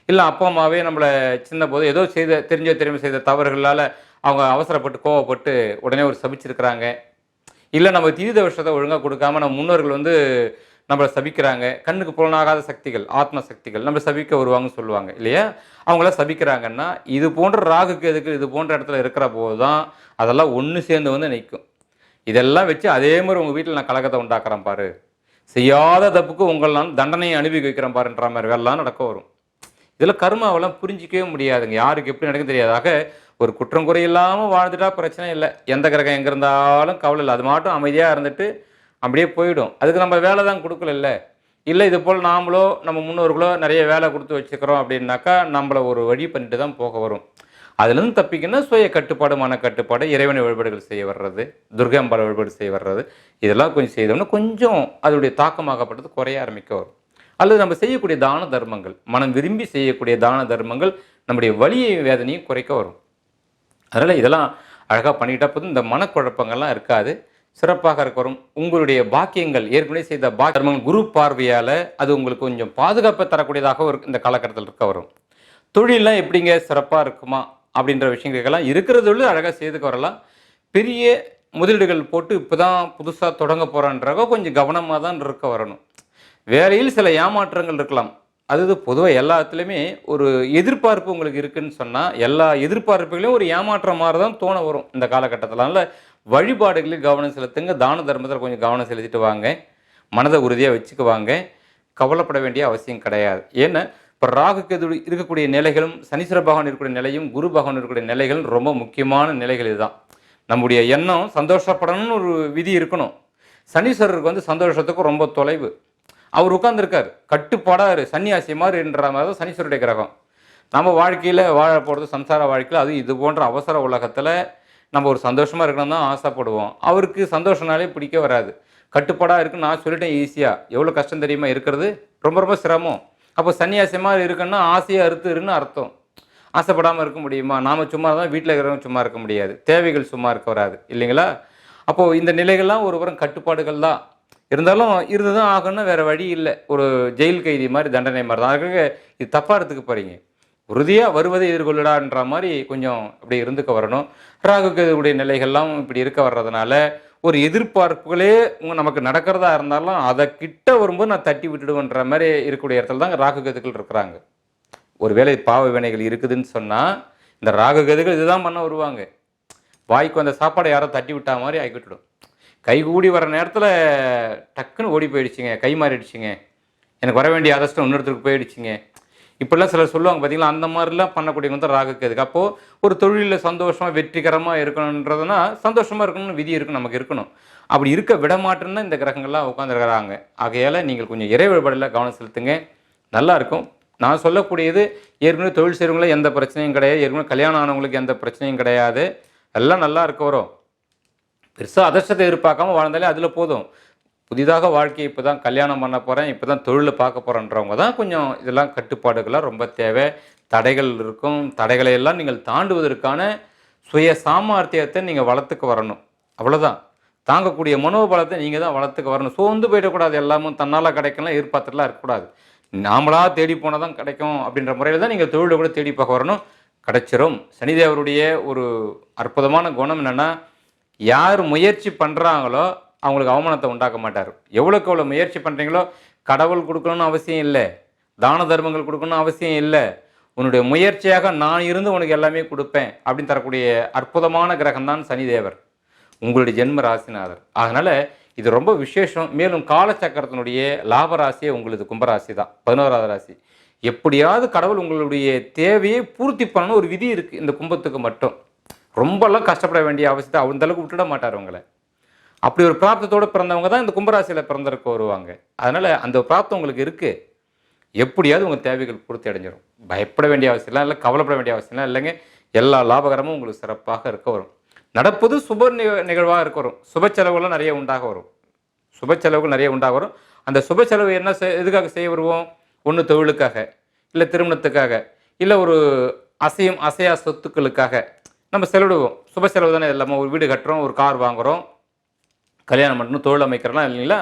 இல்லை அப்பா அம்மாவே நம்மளை சின்ன போது ஏதோ தெரியாமல் செய்த தவறுகளால் அவங்க அவசரப்பட்டு கோவப்பட்டு உடனே ஒரு சபிச்சிருக்கிறாங்க. இல்லை நம்ம தீர்த்த வருஷத்தை ஒழுங்காக கொடுக்காம நம்ம முன்னோர்கள் வந்து நம்மளை சபிக்கிறாங்க. கண்ணுக்கு புலனாகாத சக்திகள், ஆத்ம சக்திகள் நம்மளை சபிக்க வருவாங்கன்னு சொல்லுவாங்க இல்லையா? அவங்களாம் சபிக்கிறாங்கன்னா இது போன்ற ராகுக்கு எதுக்கு இது போன்ற இடத்துல இருக்கிற போது தான் அதெல்லாம் ஒன்று சேர்ந்து வந்து நிற்கும். இதெல்லாம் வச்சு அதே மாதிரி உங்கள் வீட்டில் நான் கலக்கத்தை உண்டாக்குறேன் பாரு, செய்யாத தப்புக்கு உங்கள் நான் தண்டனையை அனுப்பி வைக்கிறேன் பாருன்ற மாதிரி வேலைலாம் நடக்க வரும். இதில் கர்மாவெல்லாம் புரிஞ்சிக்கவே முடியாதுங்க, யாருக்கு எப்படி நடக்கும் தெரியாதாக. ஒரு குற்றம் குறை இல்லாமல் வாழ்ந்துட்டா பிரச்சனை இல்லை, எந்த கிரகம் எங்கே இருந்தாலும் கவலை இல்லை, அது மாட்டும் அமைதியாக இருந்துட்டு அப்படியே போயிடும். அதுக்கு நம்ம வேலை தான் கொடுக்கலல்ல. இல்லை இது போல் நாமளோ நம்ம முன்னோர்களோ நிறைய வேலை கொடுத்து வச்சுக்கிறோம் அப்படின்னாக்கா நம்மளை ஒரு வழி பண்ணிட்டு தான் போக வரும். அதுலேருந்து தப்பிக்கணும்னா சுய கட்டுப்பாடு, மனக்கட்டுப்பாடு, இறைவனை வழிபாடுகள் செய்ய வர்றது, துர்கை அம்பாள் வழிபாடு செய்ய வர்றது, இதெல்லாம் கொஞ்சம் செய்தோம்னா கொஞ்சம் அதோடைய தாக்கமாகப்பட்டது குறைய ஆரம்பிக்க வரும். அல்லது நம்ம செய்யக்கூடிய தான தர்மங்கள், மனம் விரும்பி செய்யக்கூடிய தான தர்மங்கள் நம்முடைய வலியை வேதனையும் குறைக்க வரும். அதனால் இதெல்லாம் அழகாக பண்ணிக்கிட்டா போதும். இந்த மனக்குழப்பங்கள்லாம் இருக்காது, சிறப்பாக இருக்க வரும். உங்களுடைய பாக்கியங்கள் ஏற்கனவே செய்த தர்மங்கள் குரு பார்வையால் அது உங்களுக்கு கொஞ்சம் பாதுகாப்பை தரக்கூடியதாகவும் இந்த காலகட்டத்தில் இருக்க வரும். தொழிலெலாம் எப்படிங்க சிறப்பாக இருக்குமா அப்படின்ற விஷயங்களுக்கெல்லாம் இருக்கிற தொழில் அழகாக செய்துக்க வரலாம். பெரிய முதலீடுகள் போட்டு இப்போ தான் புதுசாக தொடங்க போகிறான்றவங்க கொஞ்சம் கவனமாக தான் இருக்க வரணும். வேலையில் சில ஏமாற்றங்கள் இருக்கலாம். அது பொதுவாக எல்லாத்துலேயுமே ஒரு எதிர்பார்ப்பு உங்களுக்கு இருக்குதுன்னு சொன்னால் எல்லா எதிர்பார்ப்புகளையும் ஒரு ஏமாற்றம் மாதிரி தான் தோண வரும் இந்த காலகட்டத்தில். அதனால் வழிபாடுகளில் கவனம் செலுத்துங்க, தான தர்மத்தில் கொஞ்சம் கவனம் செலுத்திட்டு வாங்க, மனதை உறுதியாக வச்சுக்குவாங்க. கவலைப்பட வேண்டிய அவசியம் கிடையாது. ஏன்னா இப்போ ராகு கேது இருக்கக்கூடிய நிலைகளும், சனீஸ்வர பகவான் இருக்கக்கூடிய நிலையும், குரு பகவான் இருக்கக்கூடிய நிலைகளும் ரொம்ப முக்கியமான நிலைகள். இதுதான் நம்முடைய எண்ணம் சந்தோஷப்படணும்னு ஒரு விதி இருக்கணும். சனீஸ்வரருக்கு வந்து சந்தோஷத்துக்கு ரொம்ப தொலைவு. அவர் உட்கார்ந்துருக்கார் கட்டுப்பாடாரு, சன்னியாசி மாதிரின்ற மாதிரி தான் சனீஸ்வருடைய கிரகம். நம்ம வாழ்க்கையில் வாழ போகிறது சம்சார வாழ்க்கையில், அதுவும் இது போன்ற அவசர உலகத்தில் நம்ம ஒரு சந்தோஷமாக இருக்கணும் தான் ஆசைப்படுவோம். அவருக்கு சந்தோஷனாலே பிடிக்க வராது. கட்டுப்பாடாக இருக்குன்னு நான் சொல்லிட்டேன் ஈஸியாக. எவ்வளோ கஷ்டம் தெரியுமா இருக்கிறது, ரொம்ப ரொம்ப சிரமம். அப்போ சன்னியாசி மாதிரி இருக்குன்னா ஆசையாக அறுத்துருன்னு அர்த்தம். ஆசைப்படாமல் இருக்க முடியுமா? நாம் சும்மா தான், வீட்டில் இருக்கிறவங்க சும்மா இருக்க முடியாது, தேவைகள் சும்மா இருக்க வராது இல்லைங்களா? அப்போது இந்த நிலைகள்லாம் ஒரு புறம் கட்டுப்பாடுகள் தான் இருந்தாலும் இருந்து தான் ஆகணும்னா வேறு வழி இல்லை. ஒரு ஜெயில் கைதி மாதிரி, தண்டனை மாதிரி தான். அதுக்காக இது தப்பாக எடுத்துக்க போகிறீங்க. உறுதியாக வருவதை எதிர்கொள்ளடான்ற மாதிரி கொஞ்சம் அப்படி இருந்துக்க வரணும். ராகு கேதுவுடைய நிலைகள்லாம் இப்படி இருக்க வர்றதுனால ஒரு எதிர்பார்ப்புகளே நமக்கு நடக்கிறதா இருந்தாலும் அதை கிட்ட வரும்போது நான் தட்டி விட்டுடுவேன்ற மாதிரி இருக்கக்கூடிய இடத்துல தான் ராகு கேதுக்கள் இருக்கிறாங்க. ஒரு வேளை பாவ வினைகள் இருக்குதுன்னு சொன்னால் இந்த ராகு கேதுகள் இதுதான் பண்ண வருவாங்க. வாய்க்கு அந்த சாப்பாடை யாரோ தட்டி விட்டா மாதிரி ஆகிவிட்டுடும். கைகூடி வர நேரத்தில் டக்குன்னு ஓடி போயிடுச்சுங்க, கை மாறிடுச்சுங்க, எனக்கு வர வேண்டிய அதிர்ஷ்டம் இன்னொருத்தருக்கு போயிடுச்சுங்க, இப்படிலாம் சிலர் சொல்லுவாங்க பார்த்தீங்களா? அந்த மாதிரிலாம் பண்ணக்கூடியவங்க வந்து ராகு கேதுக்கு. அப்போது ஒரு தொழிலில் சந்தோஷமாக வெற்றிகரமாக இருக்கணுன்றதுனா சந்தோஷமாக இருக்கணும்னு விதி இருக்கும், நமக்கு இருக்கணும். அப்படி இருக்க விடமாட்டேன்னு இந்த கிரகங்கள்லாம் உட்காந்துருக்கிறாங்க. ஆகையால் நீங்கள் கொஞ்சம் இறை வழிபாடில் கவனம் செலுத்துங்க, நல்லாயிருக்கும். நான் சொல்லக்கூடியது ஏற்கனவே தொழில் செய்கிறவங்கள எந்த பிரச்சனையும் கிடையாது, ஏற்கனவே கல்யாணம் ஆனவங்களுக்கு எந்த பிரச்சனையும் கிடையாது, எல்லாம் நல்லா இருக்க வரும். பெருசாக அதிர்ஷ்டத்தை எதிர்பார்க்காம வாழ்ந்தாலே அதில் போதும். புதிதாக வாழ்க்கையை இப்போ தான் கல்யாணம் பண்ண போகிறேன், இப்போ தான் தொழில் பார்க்க போகிறேன்றவங்க தான் கொஞ்சம் இதெல்லாம் கட்டுப்பாடுகள்லாம் ரொம்ப தேவை. தடைகள் இருக்கும், தடைகளை எல்லாம் நீங்கள் தாண்டுவதற்கான சுய சாமர்த்தியத்தை நீங்கள் வளர்த்துக்க வரணும். அவ்வளோதான். தாங்கக்கூடிய மனோபலத்தை நீங்கள் தான் வளர்த்துக்க வரணும். சோர்ந்து போயிடக்கூடாது. எல்லாமும் தன்னால் கிடைக்கலாம் எதிர்பார்த்துலாம் இருக்கக்கூடாது. நாமளாக தேடி போனால் தான் கிடைக்கும் அப்படின்ற முறையில் தான் நீங்கள் தொழிலை கூட தேடி பார்க்க வரணும். கிடைச்சிரும். சனிதேவருடைய ஒரு அற்புதமான குணம் என்னென்னா, யார் முயற்சி பண்ணுறாங்களோ அவங்களுக்கு அவமானத்தை உண்டாக்க மாட்டார். எவ்வளோக்கு எவ்வளோ முயற்சி பண்ணுறீங்களோ கடவுள் கொடுக்கணும்னு அவசியம் இல்லை, தான தர்மங்கள் கொடுக்கணும்னு அவசியம் இல்லை. உன்னுடைய முயற்சியாக நான் இருந்து உனக்கு எல்லாமே கொடுப்பேன் அப்படின்னு தரக்கூடிய அற்புதமான கிரகம்தான் சனிதேவர், உங்களுடைய ஜென்ம ராசிநாதர். அதனால் இது ரொம்ப விசேஷம். மேலும் காலச்சக்கரத்தினுடைய லாபராசியே உங்களுக்கு கும்பராசி தான், 11வது ராசி. எப்படியாவது கடவுள் உங்களுடைய தேவையை பூர்த்தி பண்ணணும் ஒரு விதி இருக்குது இந்த கும்பத்துக்கு மட்டும். ரொம்பலாம் கஷ்டப்பட வேண்டிய அவசியத்தை அந்தளவுக்கு விட்டுட மாட்டார் உங்களை. அப்படி ஒரு பிராப்தத்தோடு பிறந்தவங்க தான் இந்த கும்பராசியில் பிறந்திருக்க வருவாங்க. அதனால் அந்த பிராப்தம் உங்களுக்கு இருக்குது. எப்படியாவது உங்கள் தேவைகள் பூர்த்தி அடைஞ்சிடும். பயப்பட வேண்டிய அவசியம்லாம் இல்லை, கவலைப்பட வேண்டிய அவசியம்லாம் இல்லைங்க. எல்லா லாபகரமும் உங்களுக்கு சிறப்பாக இருக்க வரும். நடப்பது சுப நிகழ்வாக இருக்க வரும். சுப செலவுகள்லாம் நிறைய உண்டாக வரும். சுப செலவுகள் நிறைய உண்டாக வரும். அந்த சுப செலவு என்ன எதுக்காக செய்ய வருவோம்? ஒன்று தொழிலுக்காக, இல்லை திருமணத்துக்காக, இல்லை ஒரு அசையா சொத்துக்களுக்காக நம்ம செலவிடுவோம். சுப செலவு தானே எல்லாமே. ஒரு வீடு கட்டுறோம், ஒரு கார் வாங்குகிறோம், கல்யாணம் பண்ணணும், தொழில் அமைக்கிறலாம் இல்லைங்களா?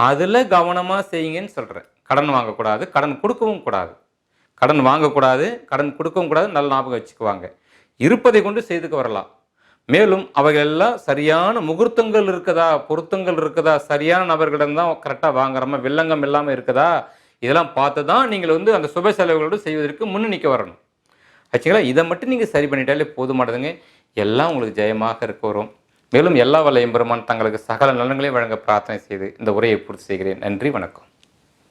அதில் கவனமாக செய்யுங்கன்னு சொல்கிறேன். கடன் வாங்கக்கூடாது, கடன் கொடுக்கவும் கூடாது. கடன் வாங்கக்கூடாது, கடன் கொடுக்கவும் கூடாது. நல்ல ஞாபகம் வச்சுக்குவாங்க. இருப்பதை கொண்டு செய்துக்கு வரலாம். மேலும் அவைகளெல்லாம் சரியான முகூர்த்தங்கள் இருக்குதா, பொருத்தங்கள் இருக்குதா, சரியான நபர்களிடம் தான் கரெக்டாக வாங்குறோமா, வில்லங்கம் இல்லாமல் இருக்குதா, இதெல்லாம் பார்த்து தான் நீங்கள் வந்து அந்த சுப செலவுகளோடு செய்வதற்கு முன்னணிக்க வரணும். ஆச்சுங்களா? இதை மட்டும் நீங்கள் சரி பண்ணிட்டாலே போதுமானதுங்க. எல்லாம் உங்களுக்கு ஜெயமாக இருக்க வரும். மேலும் எல்லா வல்ல எம்பெருமான் தங்களுக்கு சகல நலன்களையும் வழங்க பிரார்த்தனை செய்து இந்த உரையை பூர்த்தி செய்கிறேன். நன்றி, வணக்கம்.